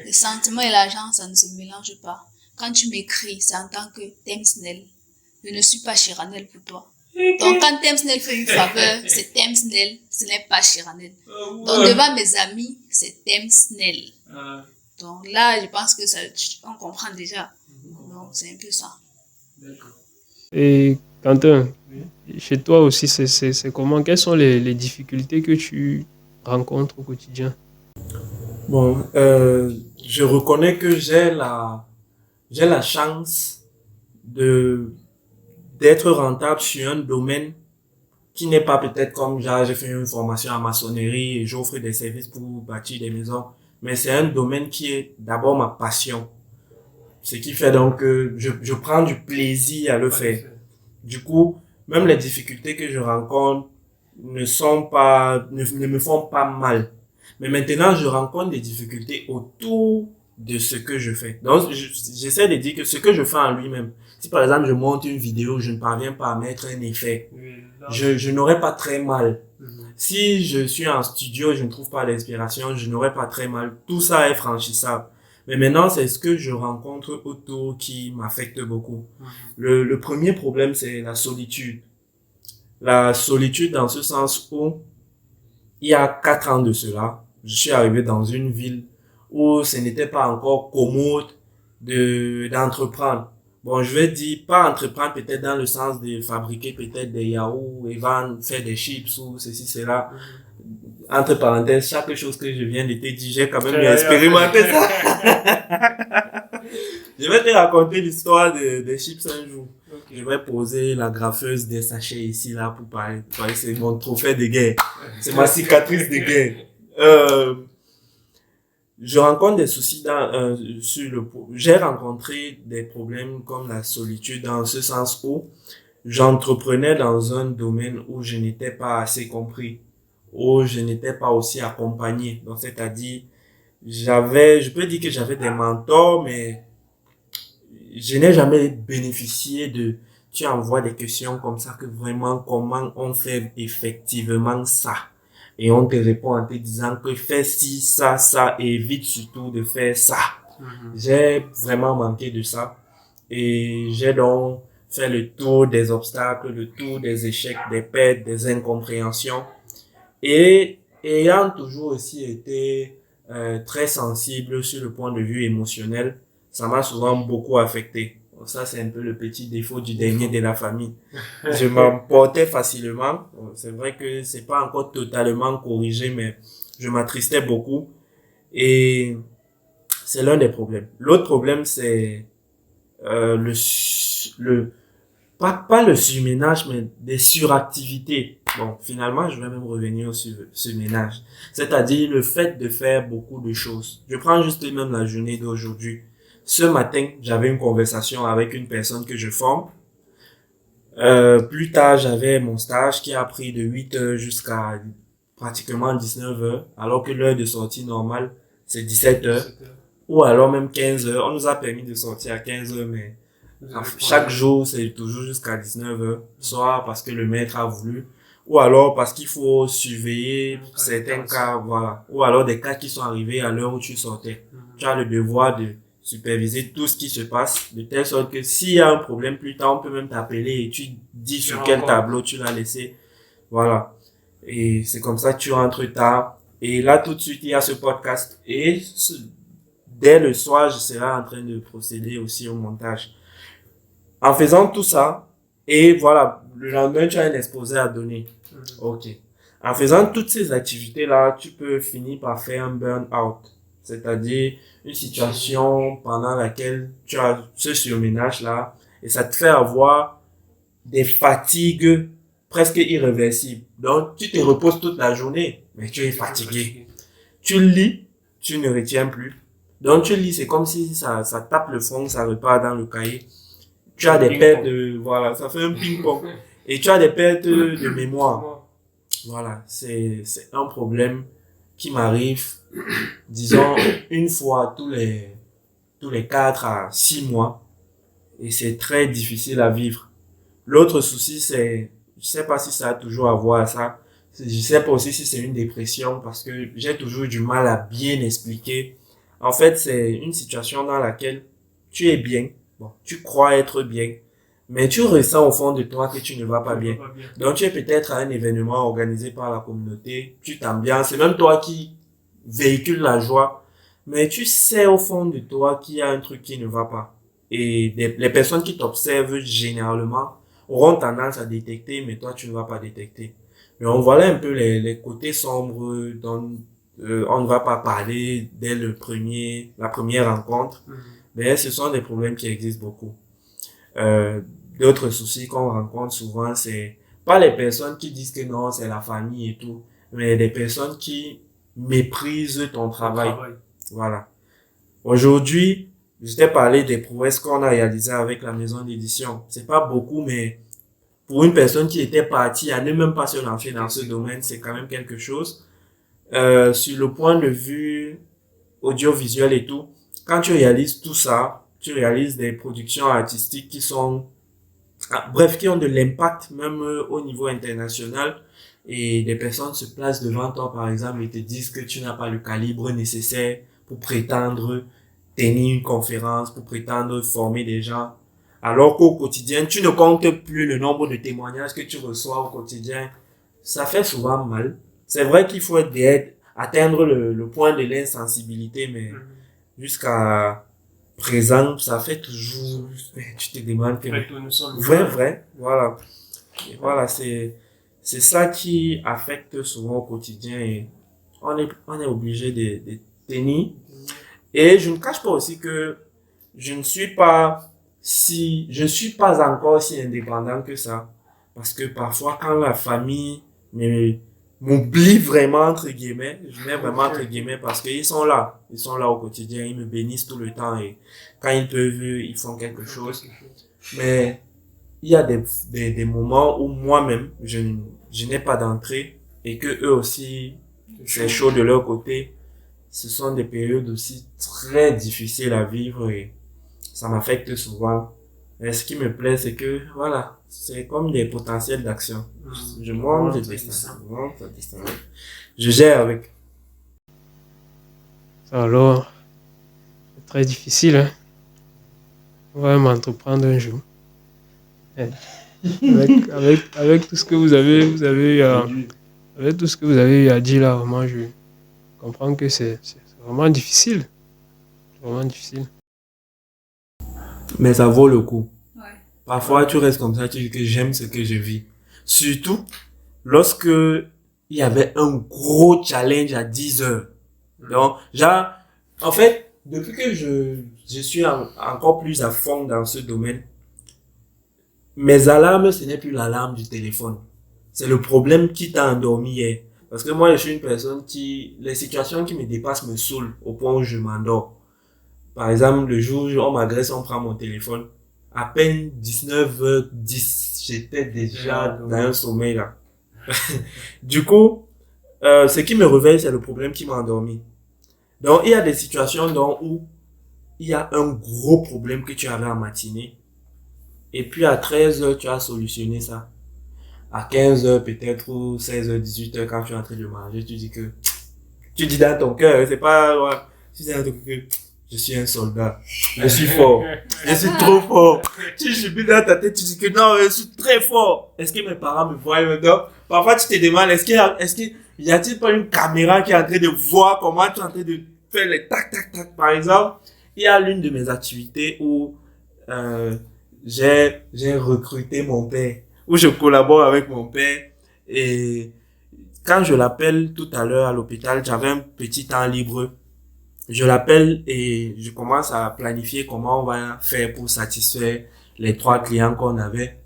Les sentiments et l'argent, ça ne se mélange pas. Quand tu m'écris, c'est en tant que Temsnel. Je ne suis pas Chiranel pour toi. Donc, quand Temsnel fait une faveur, c'est Temsnel, ce n'est pas Chiranel. Donc, devant mes amis, c'est Temsnel. Donc là, je pense que on comprend déjà. Donc, c'est un peu ça. Et Quentin, chez toi aussi, c'est comment? Quelles sont les difficultés que tu rencontres au quotidien? Bon, je reconnais que j'ai la chance de d'être rentable sur un domaine qui n'est pas peut-être comme j'ai fait une formation en maçonnerie et j'offre des services pour bâtir des maisons, mais c'est un domaine qui est d'abord ma passion. Ce qui fait donc que je prends du plaisir à le faire. Du coup, même les difficultés que je rencontre ne me font pas mal. Mais maintenant, je rencontre des difficultés autour de ce que je fais. Donc, j'essaie de dire que ce que je fais en lui-même, si par exemple je monte une vidéo, je ne parviens pas à mettre un effet, je n'aurais pas très mal. Si je suis en studio, je ne trouve pas l'inspiration, je n'aurais pas très mal. Tout ça est franchissable. Mais maintenant, c'est ce que je rencontre autour qui m'affecte beaucoup. Le premier problème, c'est la solitude. La solitude dans ce sens où, il y a 4 ans de cela, je suis arrivé dans une ville où ce n'était pas encore commode d'entreprendre. Bon, je vais dire, pas entreprendre peut-être dans le sens de fabriquer peut-être des yaourts et vendre, faire des chips ou ceci, cela. Entre parenthèses, chaque chose que je viens de te dire, j'ai quand même expérimenté ça. Je vais te raconter l'histoire des chips un jour. Okay. Je vais poser la graffeuse des sachets ici, là, pour parler. C'est mon trophée de guerre. C'est ma cicatrice de guerre. Je rencontre des soucis j'ai rencontré des problèmes comme la solitude dans ce sens où j'entreprenais dans un domaine où je n'étais pas assez compris, où je n'étais pas aussi accompagné. Donc, c'est-à-dire, je peux dire que j'avais des mentors, mais je n'ai jamais bénéficié tu envoies des questions comme ça que vraiment comment on fait effectivement ça. Et on te répond en te disant que fais ci, ça, et évite surtout de faire ça. J'ai vraiment manqué de ça. Et j'ai donc fait le tour des obstacles, le tour des échecs, des pertes, des incompréhensions. Et ayant toujours aussi été très sensible sur le point de vue émotionnel, ça m'a souvent beaucoup affecté. Ça, c'est un peu le petit défaut du dernier de la famille. Je m'emportais facilement. C'est vrai que c'est pas encore totalement corrigé, mais je m'attristais beaucoup. Et c'est l'un des problèmes. L'autre problème, c'est pas le surménage, mais des suractivités. Bon, finalement, je vais même revenir sur le surménage. C'est-à-dire le fait de faire beaucoup de choses. Je prends juste même la journée d'aujourd'hui. Ce matin, j'avais une conversation avec une personne que je forme. Plus tard, j'avais mon stage qui a pris de 8 heures jusqu'à pratiquement 19 heures, alors que l'heure de sortie normale, c'est 17 heures, ou alors même 15 heures. On nous a permis de sortir à 15 heures, mais chaque jour, c'est toujours jusqu'à 19 heures, soit parce que le maître a voulu, ou alors parce qu'il faut surveiller certains cas, voilà, ou alors des cas qui sont arrivés à l'heure où tu sortais. Tu as le devoir de superviser tout ce qui se passe, de telle sorte que s'il y a un problème plus tard, on peut même t'appeler et tu dis sur quel tableau tu l'as laissé. Voilà. Et c'est comme ça que tu rentres tard. Et là, tout de suite, il y a ce podcast. Et dès le soir, je serai en train de procéder aussi au montage. En faisant tout ça, et voilà, le lendemain, tu as un exposé à donner. Ok. En faisant toutes ces activités-là, tu peux finir par faire un burn-out. C'est-à-dire une situation pendant laquelle tu as ce surménage-là et ça te fait avoir des fatigues presque irréversibles. Donc, tu te reposes toute la journée, mais tu es fatigué. Tu lis, tu ne retiens plus. Donc, tu lis, c'est comme si ça tape le fond, ça repart dans le cahier. Tu as des pertes voilà, ça fait un ping-pong. Et tu as des pertes de mémoire. Voilà, c'est un problème qui m'arrive, disons, une fois tous les 4 à 6 mois. Et c'est très difficile à vivre. L'autre souci, c'est, je sais pas si ça a toujours à voir ça. Je sais pas aussi si c'est une dépression parce que j'ai toujours du mal à bien expliquer. En fait, c'est une situation dans laquelle tu es bien. Bon, tu crois être bien. Mais tu ressens au fond de toi que tu ne vas pas bien. Donc, tu es peut-être à un événement organisé par la communauté. Tu t'ambiances. C'est même toi qui véhicule la joie. Mais tu sais au fond de toi qu'il y a un truc qui ne va pas. Et les personnes qui t'observent généralement auront tendance à détecter, mais toi, tu ne vas pas détecter. Mais on voit là un peu les côtés sombres dont on ne va pas parler dès la première rencontre. Mais ce sont des problèmes qui existent beaucoup. D'autres soucis qu'on rencontre souvent, c'est pas les personnes qui disent que non, c'est la famille et tout, mais des personnes qui méprisent ton travail. Voilà. Aujourd'hui, je t'ai parlé des prouesses qu'on a réalisées avec la maison d'édition. C'est pas beaucoup, mais pour une personne qui était partie à ne même pas se lancer dans ce domaine, c'est quand même quelque chose. Sur le point de vue audiovisuel et tout, quand tu réalises tout ça, tu réalises des productions artistiques qui sont, bref, qui ont de l'impact même au niveau international, et des personnes se placent devant toi, par exemple, et te disent que tu n'as pas le calibre nécessaire pour prétendre tenir une conférence, pour prétendre former des gens, alors qu'au quotidien, tu ne comptes plus le nombre de témoignages que tu reçois au quotidien. Ça fait souvent mal. C'est vrai qu'il faut atteindre le point de l'insensibilité, mais jusqu'à présent, ça fait toujours, tu te demandes que, vrai, voilà. Et voilà, c'est ça qui affecte souvent au quotidien, et on est obligé de tenir. Et je ne cache pas aussi que je ne suis pas encore si indépendant que ça. Parce que parfois, quand la famille m'oublie vraiment, entre guillemets, je mets vraiment entre guillemets, parce qu'ils sont là au quotidien, ils me bénissent tout le temps, et quand ils peuvent, ils font quelque chose. Mais il y a des moments où moi-même, je n'ai pas d'entrée, et que eux aussi, c'est chaud de leur côté. Ce sont des périodes aussi très difficiles à vivre, et ça m'affecte souvent. Et ce qui me plaît, c'est que, voilà, c'est comme des potentiels d'action. Je monte, je gère avec. Alors, c'est très difficile, hein. On va même entreprendre un jour. Avec tout ce que vous avez avec tout ce que vous avez eu à dire là, moi je comprends que c'est vraiment difficile. Vraiment difficile. Mais ça vaut le coup. Ouais. Parfois, tu restes comme ça, tu dis que j'aime ce que je vis. Surtout, lorsque il y avait un gros challenge à 10 heures. Donc, genre, en fait, depuis que je suis encore plus à fond dans ce domaine, mes alarmes, ce n'est plus l'alarme du téléphone. C'est le problème qui t'a endormi hier. Parce que moi, je suis une personne les situations qui me dépassent me saoulent au point où je m'endors. Par exemple, le jour où on m'agresse, on prend mon téléphone. À peine 19h10, j'étais déjà dans un sommeil là. Du coup, ce qui me réveille, c'est le problème qui m'a endormi. Donc, il y a des situations où il y a un gros problème que tu avais en matinée. Et puis à 13h, tu as solutionné ça. À 15h peut-être, ou 16h, 18h, quand tu es en train de manger, tu dis dans ton cœur, c'est pas, ouais, tu dis dans ton cœur, je suis un soldat, je suis fort, je suis trop fort. Tu jubiles dans ta tête, tu dis que non, je suis très fort. Est-ce que mes parents me voient maintenant? Parfois tu te demandes, y a-t-il pas une caméra qui est en train de voir comment tu es en train de faire les tac tac tac? Par exemple, il y a l'une de mes activités où j'ai recruté mon père, où je collabore avec mon père, et quand je l'appelle tout à l'heure à l'hôpital, j'avais un petit temps libre. Je l'appelle et je commence à planifier comment on va faire pour satisfaire les 3 clients qu'on avait.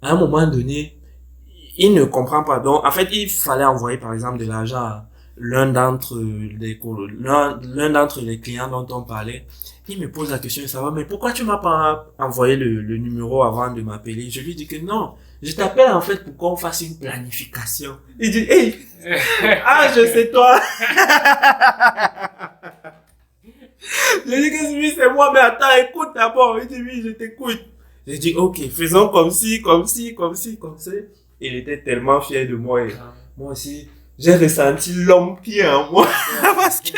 À un moment donné, il ne comprend pas. Donc, en fait, il fallait envoyer, par exemple, de l'argent à l'un d'entre les clients dont on parlait. Il me pose la question de savoir, mais pourquoi tu m'as pas envoyé le numéro avant de m'appeler? Je lui dis que non, je t'appelle en fait pour qu'on fasse une planification. Il dit, hey, ah, je sais toi. Je dis que oui, c'est moi, mais attends, écoute d'abord. Il dit, oui, je t'écoute. Je dis, ok, faisons comme ci. Il était tellement fier de moi, et moi aussi, j'ai ressenti l'homme qui est en moi. Parce que...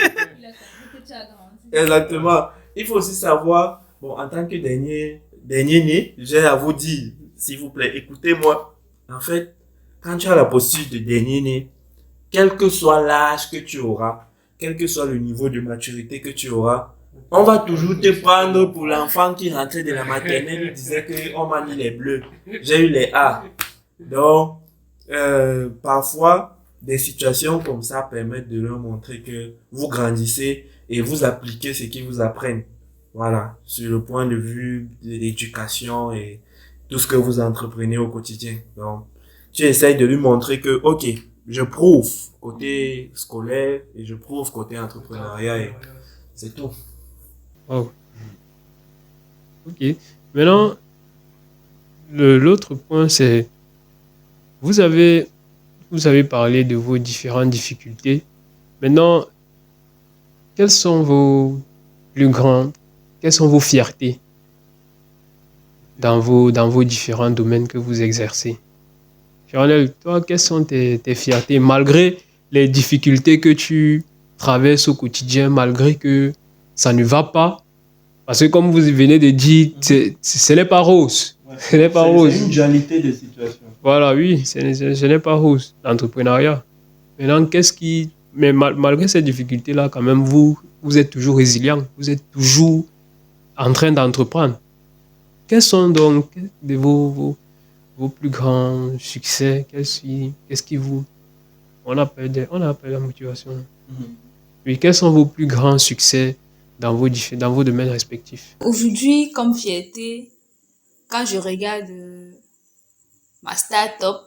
Exactement. Il faut aussi savoir, bon, en tant que dernier né, j'ai à vous dire, s'il vous plaît, écoutez-moi. En fait, quand tu as la posture de dernier né, quel que soit l'âge que tu auras, quel que soit le niveau de maturité que tu auras, on va toujours te prendre pour l'enfant qui rentrait de la maternelle et disait que on m'a mis les bleus. J'ai eu les A. Donc, parfois, des situations comme ça permettent de leur montrer que vous grandissez et vous appliquez ce qu'ils vous apprennent. Voilà, sur le point de vue de l'éducation et tout ce que vous entreprenez au quotidien. Donc, tu essayes de lui montrer que, ok, je prouve côté scolaire et je prouve côté entrepreneuriat et c'est tout. Wow. Ok. Maintenant, l'autre point, c'est vous avez parlé de vos différentes difficultés. Maintenant, quelles sont vos fiertés dans vos différents domaines que vous exercez? Chiranel, toi, quelles sont tes fiertés malgré les difficultés que tu traverses au quotidien, malgré que ça ne va pas? Parce que comme vous venez de dire, ce n'est pas rose. Ce n'est pas rose. C'est une dualité de situation. Voilà, oui, ce n'est pas rose, l'entrepreneuriat. Maintenant, mais malgré ces difficultés-là, quand même, vous êtes toujours résilient, vous êtes toujours en train d'entreprendre. Quels sont donc vos plus grands succès? Qu'est-ce qui vous... On appelle la motivation. Oui, quels sont vos plus grands succès dans vos domaines respectifs? Aujourd'hui, comme fierté, quand je regarde ma start-up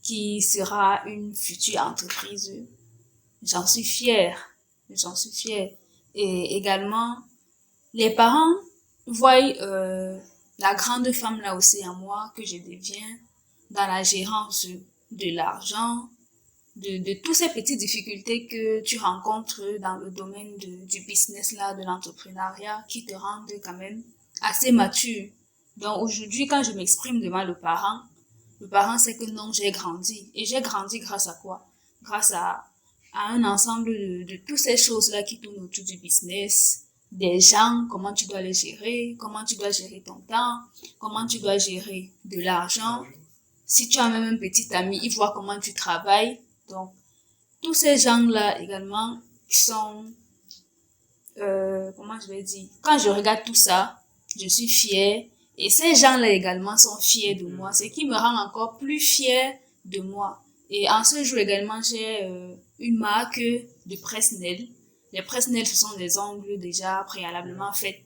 qui sera une future entreprise, j'en suis fière. Et également, les parents voient la grande femme là aussi en moi que je deviens dans la gérance de l'argent, de toutes ces petites difficultés que tu rencontres dans le domaine du business là, de l'entrepreneuriat, qui te rendent quand même assez mature. Donc aujourd'hui, quand je m'exprime devant le parent sait que non, j'ai grandi. Et j'ai grandi grâce à quoi? Grâce à un ensemble de toutes ces choses-là qui tournent autour du business, des gens, comment tu dois les gérer, comment tu dois gérer ton temps, comment tu dois gérer de l'argent. Si tu as même un petit ami, il voit comment tu travailles. Donc, tous ces gens-là également qui sont, comment je vais dire, quand je regarde tout ça, je suis fière. Et ces gens-là également sont fiers de moi, ce qui me rend encore plus fière de moi. Et en ce jour également, j'ai une marque de presse-nail. Les presse-nails, ce sont des ongles déjà préalablement faits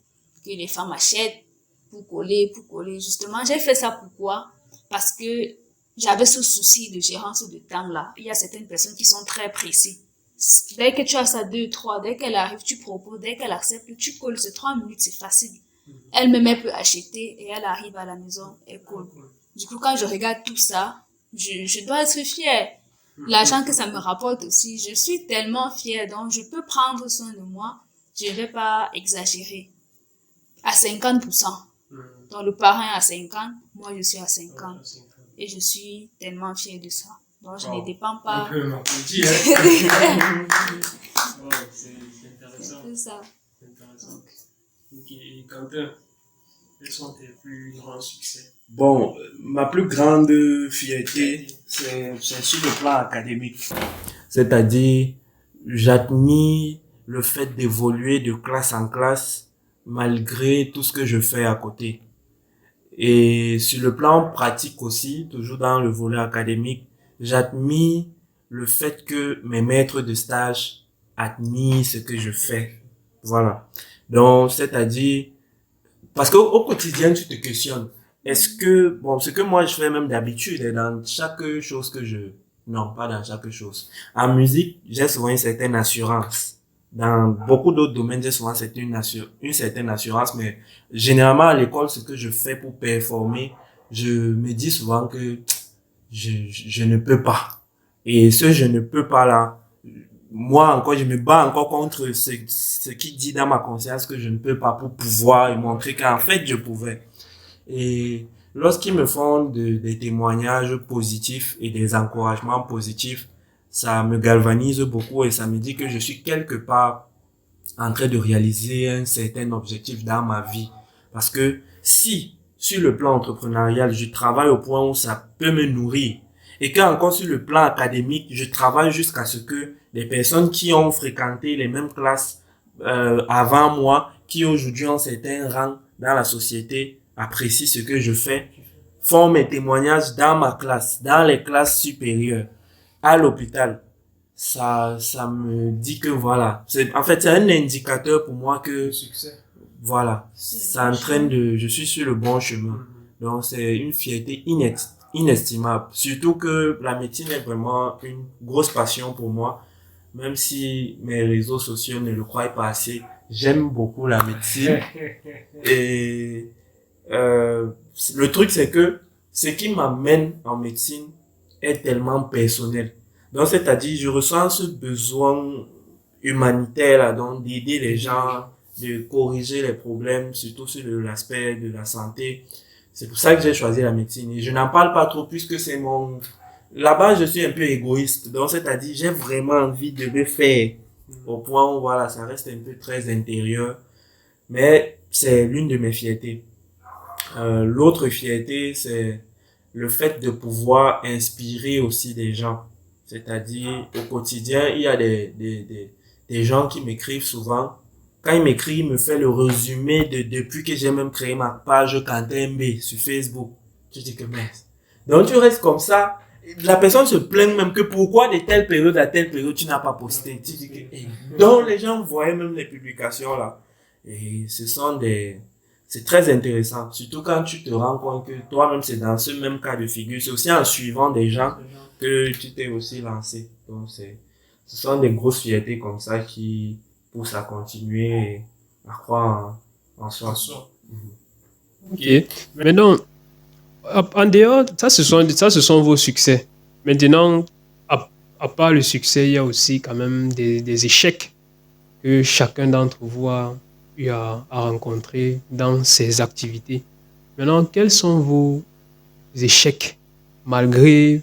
que les femmes achètent pour coller. Justement, j'ai fait ça pourquoi? Parce que j'avais ce souci de gérance de temps-là. Il y a certaines personnes qui sont très pressées. Dès que tu as ça 2, 3, dès qu'elle arrive, tu proposes, dès qu'elle accepte, tu colles, c'est 3 minutes, c'est facile. Elle-même, elle peut acheter et elle arrive à la maison, elle colle. Du coup, quand je regarde tout ça, je dois être fière. L'argent que ça me rapporte aussi, je suis tellement fière, donc je peux prendre soin de moi. Je vais pas exagérer. À 50%. Donc le parent est à 50, moi je suis à 50. Et je suis tellement fière de ça. Donc je ne dépends pas. On peut m'applaudir. Wow, c'est intéressant. C'est ça. C'est intéressant. Ok, et Quentin, quels sont tes plus grands succès? Bon, ma plus grande fierté, c'est sur le plan académique. C'est-à-dire, j'admire le fait d'évoluer de classe en classe malgré tout ce que je fais à côté. Et sur le plan pratique aussi, toujours dans le volet académique, j'admire le fait que mes maîtres de stage admirent ce que je fais. Voilà. Donc, c'est-à-dire, parce qu'au quotidien, tu te questionnes. Est-ce que, bon, ce que moi je fais même d'habitude, est dans chaque chose non, pas dans chaque chose. En musique, j'ai souvent une certaine assurance. Dans beaucoup d'autres domaines, j'ai souvent une certaine assurance, mais généralement à l'école, ce que je fais pour performer, je me dis souvent que je ne peux pas. Et ce je ne peux pas là, moi encore, je me bats encore contre ce qui dit dans ma conscience que je ne peux pas pour pouvoir et montrer qu'en fait je pouvais. Et lorsqu'ils me font des témoignages positifs et des encouragements positifs, ça me galvanise beaucoup et ça me dit que je suis quelque part en train de réaliser un certain objectif dans ma vie. Parce que si, sur le plan entrepreneurial, je travaille au point où ça peut me nourrir, et qu'encore sur le plan académique, je travaille jusqu'à ce que les personnes qui ont fréquenté les mêmes classes avant moi, qui aujourd'hui ont certains rangs dans la société, apprécient ce que je fais, font mes témoignages dans ma classe, dans les classes supérieures, à l'hôpital, ça me dit que voilà, en fait, c'est un indicateur pour moi que, Succès. voilà, ça entraîne je suis sur le bon chemin. Donc, c'est une fierté inestimable. Surtout que la médecine est vraiment une grosse passion pour moi. Même si mes réseaux sociaux ne le croient pas assez, j'aime beaucoup la médecine. Et le truc, c'est que ce qui m'amène en médecine est tellement personnel. Donc, c'est-à-dire, je ressens ce besoin humanitaire, là, donc, d'aider les gens, de corriger les problèmes, surtout sur l'aspect de la santé. C'est pour ça que j'ai choisi la médecine. Et je n'en parle pas trop puisque c'est là-bas, je suis un peu égoïste. Donc, c'est-à-dire, j'ai vraiment envie de le faire. Au point où, voilà, ça reste un peu très intérieur. Mais c'est l'une de mes fiertés. L'autre fierté, c'est le fait de pouvoir inspirer aussi des gens. C'est-à-dire, au quotidien, il y a des gens qui m'écrivent souvent. Quand ils m'écrivent, ils me font le résumé depuis que j'ai même créé ma page Quentin B sur Facebook. Je dis que merde. Donc, tu restes comme ça. La personne se plaint même que pourquoi de telle période à telle période tu n'as pas posté. Tu dis que, donc, les gens voyaient même les publications là. Et c'est très intéressant. Surtout quand tu te rends compte que toi-même c'est dans ce même cas de figure. C'est aussi en suivant des gens que tu t'es aussi lancé. Donc, ce sont des grosses fiertés comme ça qui poussent à continuer et à croire en soi. Ok. Maintenant, en dehors, ça ce sont vos succès. Maintenant, à part le succès, il y a aussi quand même des échecs que chacun d'entre vous a eu à rencontrer dans ses activités. Maintenant, quels sont vos échecs malgré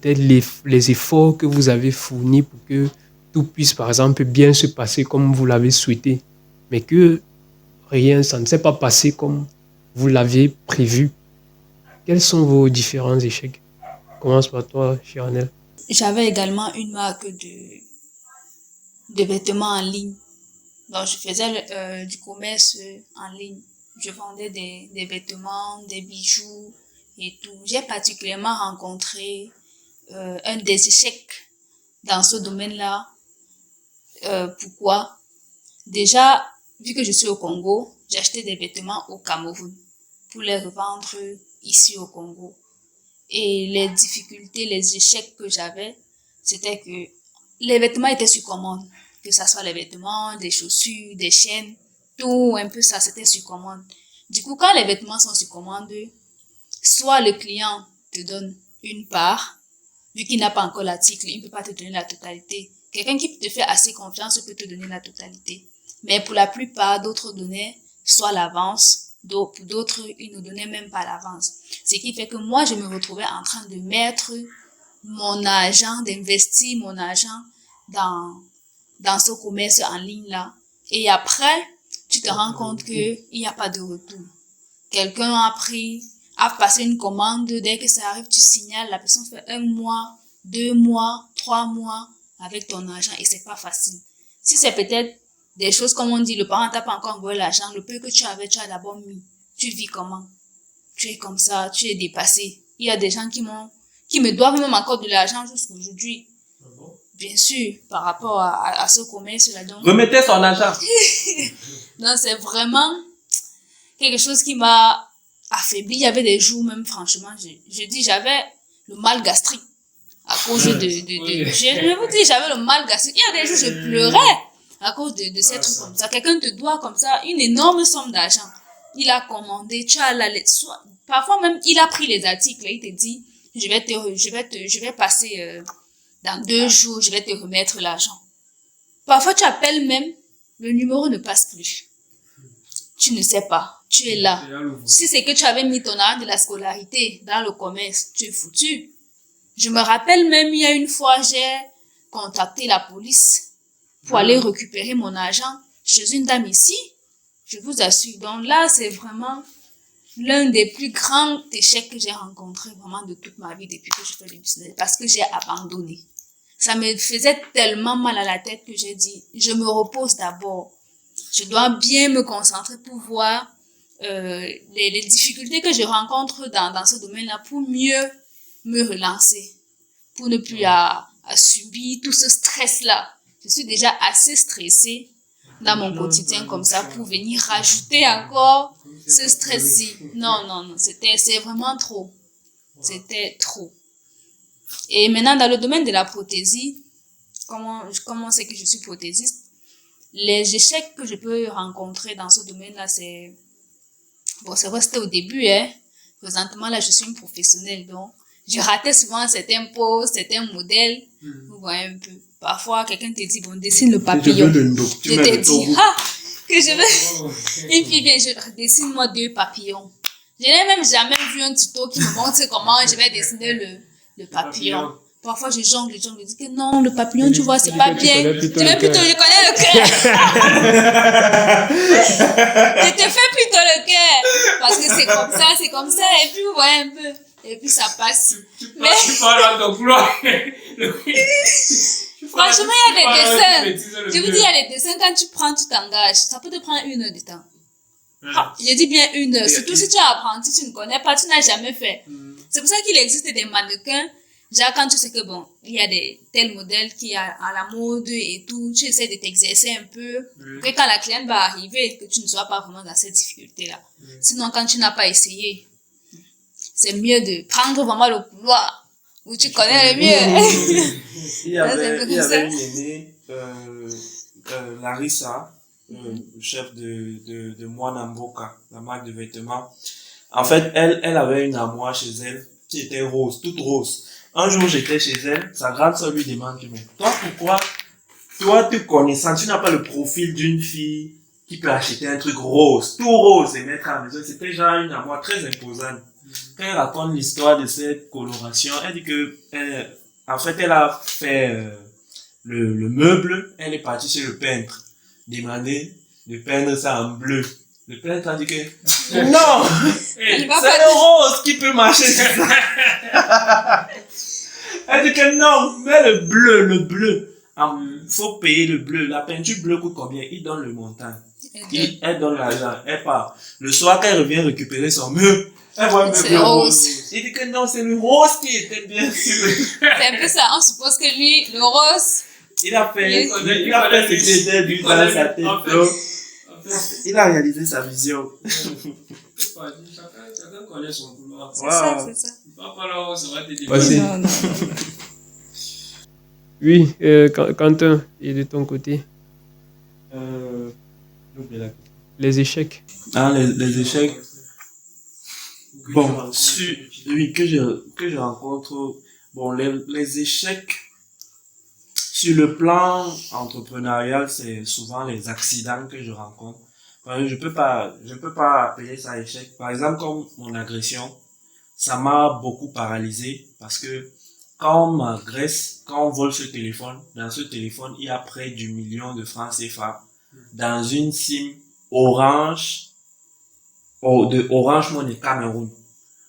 peut-être les efforts que vous avez fournis pour que tout puisse, par exemple, bien se passer comme vous l'avez souhaité, mais que rien, ça ne s'est pas passé comme vous l'aviez prévu. Quels sont vos différents échecs? Commence par toi, Chiranel. J'avais également une marque de vêtements en ligne. Donc, je faisais du commerce en ligne. Je vendais des vêtements, des bijoux et tout. J'ai particulièrement rencontré un des échecs dans ce domaine-là. Pourquoi? Déjà, vu que je suis au Congo, j'ai acheté des vêtements au Cameroun pour les revendre ici au Congo. Et les difficultés, les échecs que j'avais, c'était que les vêtements étaient sur commande. Que ça soit les vêtements, des chaussures, des chaînes, tout un peu ça, c'était sur commande. Du coup, quand les vêtements sont sur commande, soit le client te donne une part, vu qu'il n'a pas encore l'article, il ne peut pas te donner la totalité. Quelqu'un qui te fait assez confiance peut te donner la totalité. Mais pour la plupart, d'autres donnaient soit l'avance, pour d'autres, ils ne donnaient même pas l'avance. Ce qui fait que moi, je me retrouvais en train de mettre mon argent, d'investir mon argent dans ce commerce en ligne-là. Et après, tu te rends compte qu'il n'y a pas de retour. Quelqu'un a passé une commande, dès que ça arrive, tu signales, la personne fait 1 mois, 2 mois, 3 mois avec ton argent et c'est pas facile. Si c'est peut-être des choses comme on dit, le parent t'a pas encore envoyé l'argent, le peu que tu avais, tu as d'abord mis. Tu vis comment? Tu es comme ça, tu es dépassé. Il y a des gens qui me doivent même encore de l'argent jusqu'à aujourd'hui. Bien sûr, par rapport à ce commerce-là. Donc, Remettez son argent. non, c'est vraiment quelque chose qui m'a affaibli. Il y avait des jours même, franchement, je dis, j'avais le mal gastrique à cause je vous dis, j'avais le mal gastrique. Il y a des jours, je pleurais à cause de ces trucs comme ça. Quelqu'un te doit comme ça une énorme somme d'argent. Il a commandé, tu as parfois même, il a pris les articles et il te dit, je vais passer dans 2 jours, je vais te remettre l'argent. Parfois, tu appelles même, le numéro ne passe plus. Tu ne sais pas, tu es là. Si c'est que tu avais mis ton argent de la scolarité dans le commerce, tu es foutu. Je me rappelle même, il y a une fois, j'ai contacté la police pour aller récupérer mon argent chez une dame ici. Je vous assure. Donc là, c'est vraiment l'un des plus grands échecs que j'ai rencontrés vraiment de toute ma vie depuis que je fais le business. Parce que j'ai abandonné. Ça me faisait tellement mal à la tête que j'ai dit, je me repose d'abord. Je dois bien me concentrer pour voir les difficultés que je rencontre dans ce domaine-là pour mieux me relancer, pour ne plus à subir tout ce stress-là. Je suis déjà assez stressée dans mon quotidien comme ça pour venir rajouter encore ce stress-ci. Non, c'est vraiment trop. C'était trop. Et maintenant, dans le domaine de la prothésie, comment c'est que je suis prothésiste? Les échecs que je peux rencontrer dans ce domaine-là, c'est vrai, c'était au début, hein. Présentement, là, je suis une professionnelle, donc je ratais souvent certains poses, certains modèles. Vous voyez un peu. Parfois, quelqu'un te dit, bon, dessine le papillon. Je te dis, que je veux. Et puis, bien, dessine-moi 2 papillons. Je n'ai même jamais vu un tuto qui me montre comment je vais dessiner le papillon. Parfois, je jongle, je dis que non, le papillon, tu vois, c'est pas bien. Je connais le cœur. Je te fais plutôt le cœur. Parce que c'est comme ça. Et puis, vous voyez un peu. Et puis, ça passe. Mais Tu parles dans ton couloir. franchement, il y a des dessins. Je vous dis, il y a des dessins, quand tu prends, tu t'engages. Ça peut te prendre 1 heure de temps. Je dis bien 1 heure. Surtout si tu as appris, tu ne connais pas, tu n'as jamais fait. C'est pour ça qu'il existe des mannequins. Déjà, quand tu sais que bon, il y a tels modèles qui sont à la mode et tout, tu essaies de t'exercer un peu. Que quand la cliente va arriver, que tu ne sois pas vraiment dans cette difficulté-là. Sinon, quand tu n'as pas essayé, c'est mieux de prendre vraiment le couloir où tu connais le mieux. Il y avait une aînée, Larissa, le chef de Mwanamboka, la marque de vêtements. En fait, elle avait une armoire chez elle qui était rose, toute rose. Un jour, j'étais chez elle, sa grande sœur lui demande, mais toi, pourquoi, toi, te connaissant, tu n'as pas le profil d'une fille qui peut acheter un truc rose, tout rose et mettre à la maison. C'était genre une armoire très imposante. Quand elle raconte l'histoire de cette coloration, elle dit que, en fait, elle a fait le meuble, elle est partie chez le peintre, demander de peindre ça en bleu. Le peintre a dit que, non, c'est le rose qui peut marcher sur ça. Elle dit que non, mais le bleu. Faut payer le bleu. La peinture bleue coûte combien? Il donne le montant. Elle donne l'argent. Elle part. Le soir, quand elle revient récupérer son meuble, elle voit un meuble rose. Il dit que non, c'est le rose qui était bien sûr. C'est un peu ça. On suppose que lui, le rose. Il a fait ce qui était lui dans sa tête. Il a réalisé sa vision. Chacun connaît son couloir. C'est ça. Pas là où ça va te dépasser. Vas-y. Non. Oui, Quentin, et de ton côté, les échecs. Les échecs. Bon, oui, que je rencontre. Bon, les échecs, sur le plan entrepreneurial, c'est souvent les accidents que je rencontre. Je peux pas appeler ça échec. Par exemple, comme mon agression, ça m'a beaucoup paralysé parce que quand on m'agresse, quand on vole ce téléphone, dans ce téléphone, il y a près du 1 million de francs CFA dans une SIM Orange, de Orange Money Cameroun.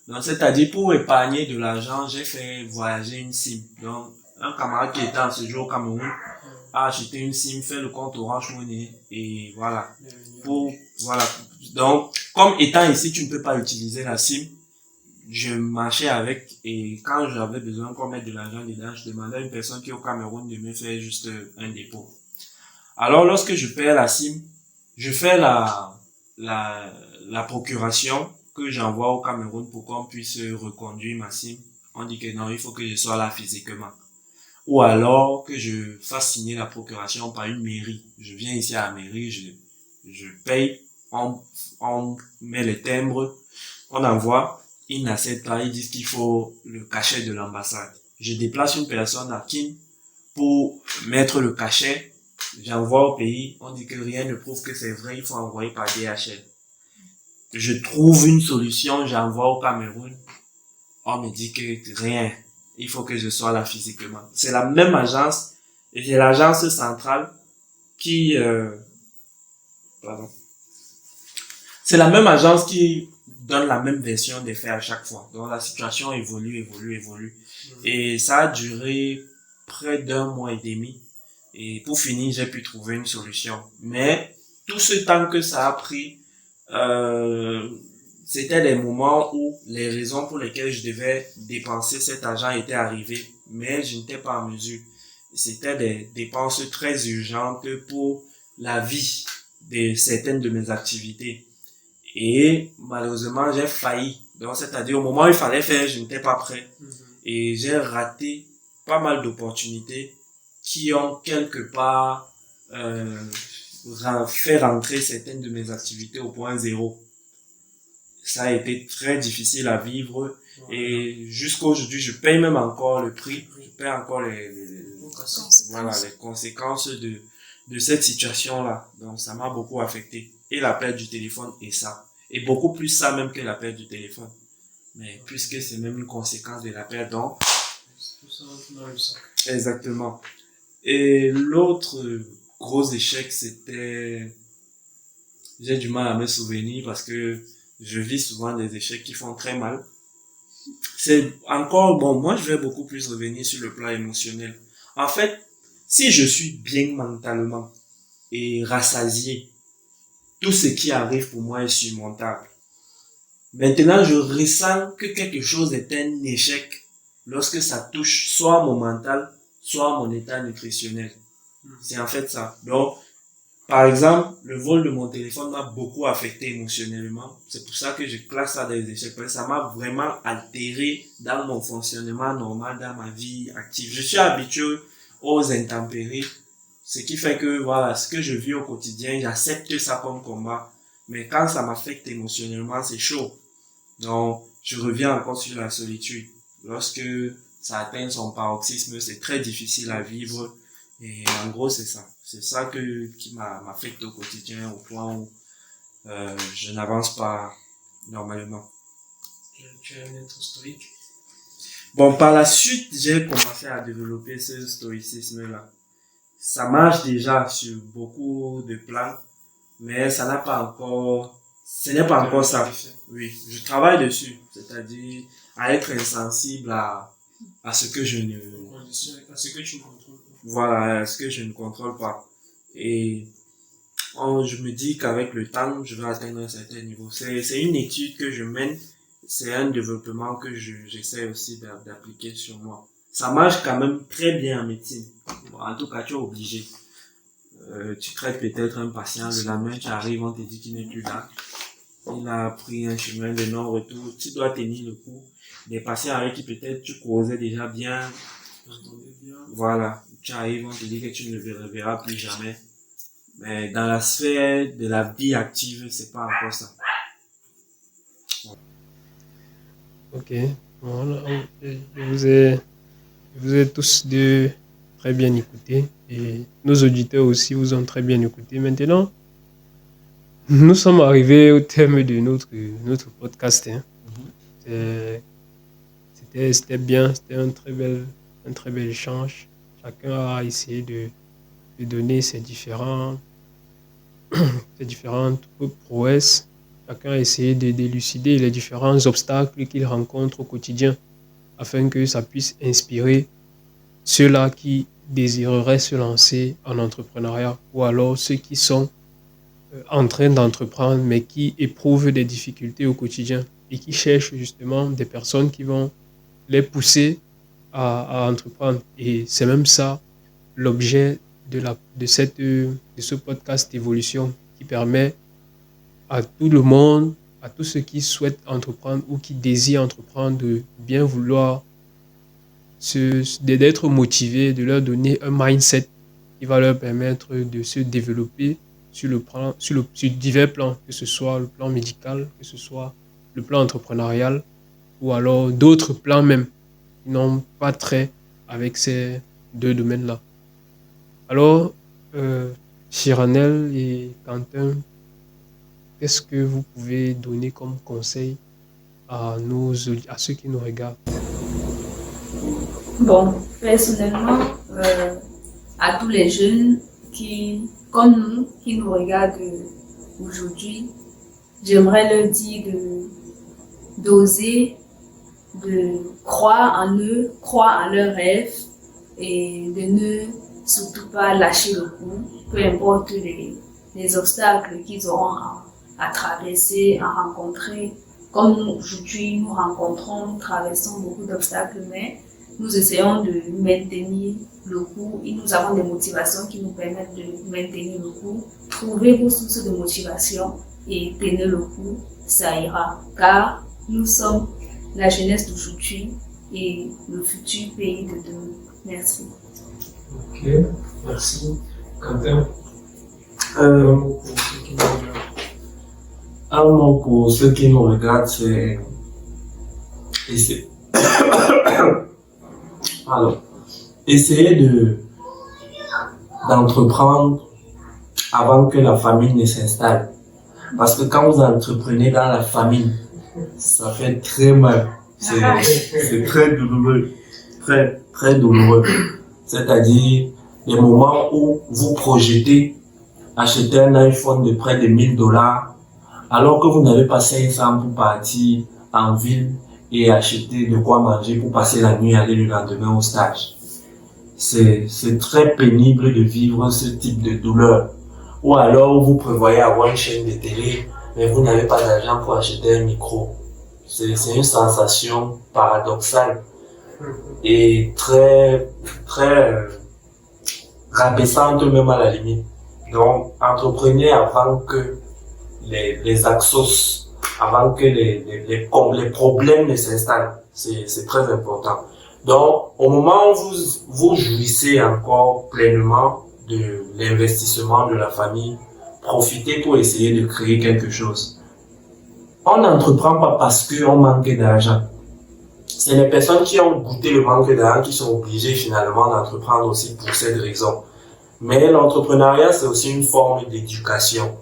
Donc, c'est-à-dire, pour épargner de l'argent, j'ai fait voyager une SIM. Donc, un camarade qui était en séjour au Cameroun a acheté une SIM, fait le compte Orange Money et voilà. Voilà. Donc, comme étant ici, tu ne peux pas utiliser la SIM. Je marchais avec et quand j'avais besoin qu'on mette de l'argent dedans, je demandais à une personne qui est au Cameroun de me faire juste un dépôt. Alors, lorsque je paie la SIM, je fais la procuration que j'envoie au Cameroun pour qu'on puisse reconduire ma SIM. On dit que non, il faut que je sois là physiquement. Ou alors que je fasse signer la procuration par une mairie. Je viens ici à la mairie, je paye, on met les timbres, on envoie. Ils n'acceptent pas, ils disent qu'il faut le cachet de l'ambassade. Je déplace une personne à Kin pour mettre le cachet. J'envoie au pays, on dit que rien ne prouve que c'est vrai, il faut envoyer par DHL. Je trouve une solution, j'envoie au Cameroun. On me dit que rien, il faut que je sois là physiquement. C'est la même agence, et c'est l'agence centrale qui... C'est la même agence qui donne la même version des faits à chaque fois. Donc la situation évolue. Et ça a duré près d'1 mois et demi. Et pour finir, j'ai pu trouver une solution. Mais tout ce temps que ça a pris, c'était des moments où les raisons pour lesquelles je devais dépenser cet argent étaient arrivées, mais je n'étais pas en mesure. C'était des dépenses très urgentes pour la vie de certaines de mes activités. Et malheureusement, j'ai failli. Donc, c'est-à-dire, au moment où il fallait faire, je n'étais pas prêt. Et j'ai raté pas mal d'opportunités qui ont quelque part fait rentrer certaines de mes activités au point zéro. Ça a été très difficile à vivre et jusqu'à aujourd'hui, je paye même encore le prix. Je paye encore les conséquences de cette situation-là. Donc, ça m'a beaucoup affecté. Et la perte du téléphone et ça. Et beaucoup plus ça même que la perte du téléphone. Mais puisque c'est même une conséquence de la perte, donc. Exactement. Et l'autre gros échec, c'était, j'ai du mal à me souvenir parce que je vis souvent des échecs qui font très mal. C'est encore, bon, moi je vais beaucoup plus revenir sur le plan émotionnel. En fait, si je suis bien mentalement et rassasié, tout ce qui arrive pour moi est surmontable. Maintenant, je ressens que quelque chose est un échec lorsque ça touche soit mon mental, soit mon état nutritionnel. C'est en fait ça. Donc, par exemple, le vol de mon téléphone m'a beaucoup affecté émotionnellement. C'est pour ça que je classe ça dans les échecs. Parce que ça m'a vraiment altéré dans mon fonctionnement normal, dans ma vie active. Je suis habitué aux intempéries. Ce qui fait que, voilà, ce que je vis au quotidien, j'accepte ça comme combat. Mais quand ça m'affecte émotionnellement, c'est chaud. Donc, je reviens encore sur la solitude. Lorsque ça atteint son paroxysme, c'est très difficile à vivre. Et en gros, c'est ça. C'est ça qui m'affecte au quotidien, au point où je n'avance pas normalement. Tu es un être stoïque? Bon, par la suite, j'ai commencé à développer ce stoïcisme-là. Ça marche déjà sur beaucoup de plans, mais ça n'a pas encore, ce n'est pas encore ça. Oui, je travaille dessus, c'est-à-dire à être insensible à ce que je ne, À ce que tu ne contrôles pas. voilà, à ce que je ne contrôle pas. Et je me dis qu'avec le temps, je vais atteindre un certain niveau. C'est une étude que je mène, c'est un développement que j'essaie aussi d'appliquer sur moi. Ça marche quand même très bien en médecine. En tout cas, tu es obligé. Tu traites peut-être un patient, le lendemain, tu arrives, on te dit qu'il n'est plus là. Il a pris un chemin de non-retour. Tu dois tenir le coup. Des patients avec qui peut-être tu causais déjà bien. Voilà. Tu arrives, on te dit que tu ne le reverras plus jamais. Mais dans la sphère de la vie active, c'est pas encore ça. Ok. Voilà. Je vous ai tous deux très bien écoutés et nos auditeurs aussi vous ont très bien écouté. Maintenant, nous sommes arrivés au terme de notre podcast. Hein. C'était bien, c'était un très bel échange. Chacun a essayé de donner ses différentes prouesses. Chacun a essayé de d'élucider les différents obstacles qu'il rencontre au quotidien afin que ça puisse inspirer ceux-là qui désireraient se lancer en entrepreneuriat ou alors ceux qui sont en train d'entreprendre mais qui éprouvent des difficultés au quotidien et qui cherchent justement des personnes qui vont les pousser à entreprendre. Et c'est même ça l'objet de ce podcast Évolution qui permet à tout le monde, à tous ceux qui souhaitent entreprendre ou qui désirent entreprendre de bien vouloir d'être motivés, de leur donner un mindset qui va leur permettre de se développer sur divers plans, que ce soit le plan médical, que ce soit le plan entrepreneurial ou alors d'autres plans même qui n'ont pas trait avec ces deux domaines-là. Alors, Chiranel et Quentin, qu'est-ce que vous pouvez donner comme conseil à ceux qui nous regardent? Bon, personnellement, à tous les jeunes qui, comme nous, qui nous regardent aujourd'hui, j'aimerais leur dire d'oser, de croire en eux, croire en leurs rêves et de ne surtout pas lâcher le coup, peu importe les obstacles qu'ils auront à traverser, à rencontrer. Comme aujourd'hui, nous traversons beaucoup d'obstacles, mais nous essayons de maintenir le coup et nous avons des motivations qui nous permettent de maintenir le coup. Trouvez vos sources de motivation et tenez le coup, ça ira. Car nous sommes la jeunesse d'aujourd'hui et le futur pays de demain. Merci. Ok, merci. Quentin? Un mot pour ceux qui nous regardent, c'est essayer d'entreprendre avant que la famille ne s'installe. Parce que quand vous entreprenez dans la famille, ça fait très mal. C'est très douloureux. Très, très douloureux. C'est-à-dire, les moments où vous projetez acheter un iPhone de près de $1000, alors que vous n'avez pas 500 pour partir en ville et acheter de quoi manger pour passer la nuit et aller le lendemain au stage. C'est très pénible de vivre ce type de douleur. Ou alors vous prévoyez avoir une chaîne de télé, mais vous n'avez pas d'argent pour acheter un micro. C'est une sensation paradoxale et très, très rabaissante même à la limite. Donc, entreprenez avant que les axos, avant que les problèmes ne s'installent. C'est très important. Donc, au moment où vous jouissez encore pleinement de l'investissement de la famille, profitez pour essayer de créer quelque chose. On n'entreprend pas parce qu'on manque d'argent. C'est les personnes qui ont goûté le manque d'argent qui sont obligées finalement d'entreprendre aussi pour cette raison. Mais l'entrepreneuriat, c'est aussi une forme d'éducation.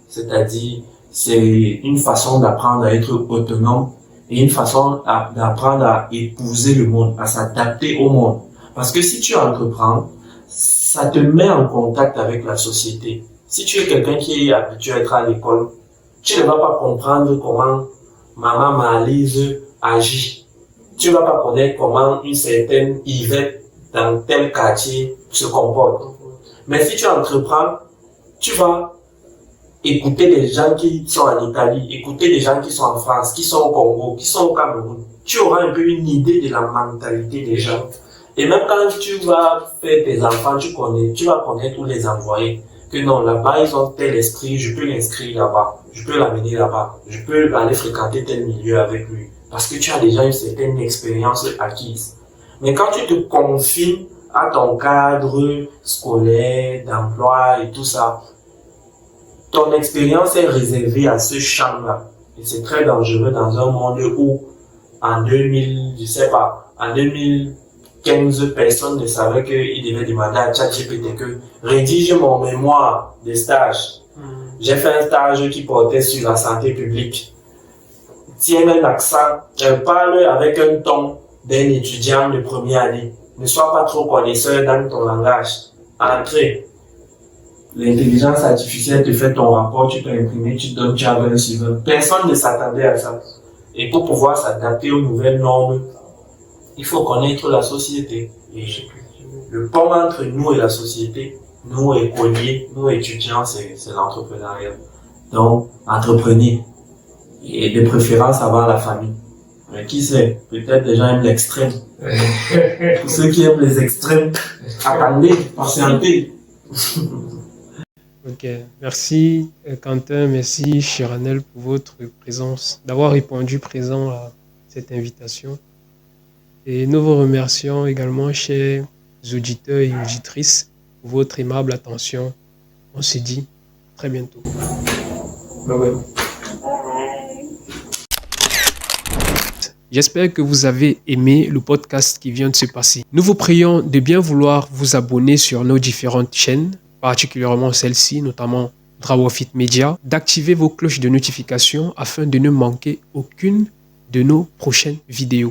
C'est-à-dire, c'est une façon d'apprendre à être autonome et une façon d'apprendre à épouser le monde, à s'adapter au monde. Parce que si tu entreprends, ça te met en contact avec la société. Si tu es quelqu'un qui est habitué à être à l'école, tu ne vas pas comprendre comment maman Malise agit. Tu ne vas pas connaître comment une certaine Yvette dans tel quartier se comporte. Mais si tu entreprends, tu vas écouter des gens qui sont en Italie, écouter des gens qui sont en France, qui sont au Congo, qui sont au Cameroun. Tu auras un peu une idée de la mentalité des gens. Et même quand tu vas faire tes enfants, tu vas connaître où les envoyer. Que non, là-bas, ils ont tel esprit, je peux l'inscrire là-bas, je peux l'amener là-bas, je peux aller fréquenter tel milieu avec lui. Parce que tu as déjà une certaine expérience acquise. Mais quand tu te confines à ton cadre scolaire, d'emploi et tout ça, ton expérience est réservée à ce champ-là. Et c'est très dangereux dans un monde où, en 2015, personne ne savait qu'il devait demander à ChatGPT que rédige mon mémoire de stage. J'ai fait un stage qui portait sur la santé publique. Tiens un accent, parle avec un ton d'un étudiant de première année. Ne sois pas trop connaisseur dans ton langage. Entrez. L'intelligence artificielle te fait ton rapport, tu peux imprimer, tu donnes, tu as un suivant. Personne ne s'attendait à ça. Et pour pouvoir s'adapter aux nouvelles normes, il faut connaître la société. Et le pont entre nous et la société, nous écoliers, nous étudiants, c'est l'entrepreneuriat. Donc, entreprenez. Et de préférence avant la famille. Mais qui sait, peut-être les gens aiment l'extrême. Pour ceux qui aiment les extrêmes, attendez, patientez. Ok, merci Quentin, merci Chiranel pour votre présence, d'avoir répondu présent à cette invitation. Et nous vous remercions également, chers auditeurs et auditrices, pour votre aimable attention. On se dit très bientôt. Bye bye. J'espère que vous avez aimé le podcast qui vient de se passer. Nous vous prions de bien vouloir vous abonner sur nos différentes chaînes, particulièrement celle-ci, notamment Drawafit Media, d'activer vos cloches de notification afin de ne manquer aucune de nos prochaines vidéos.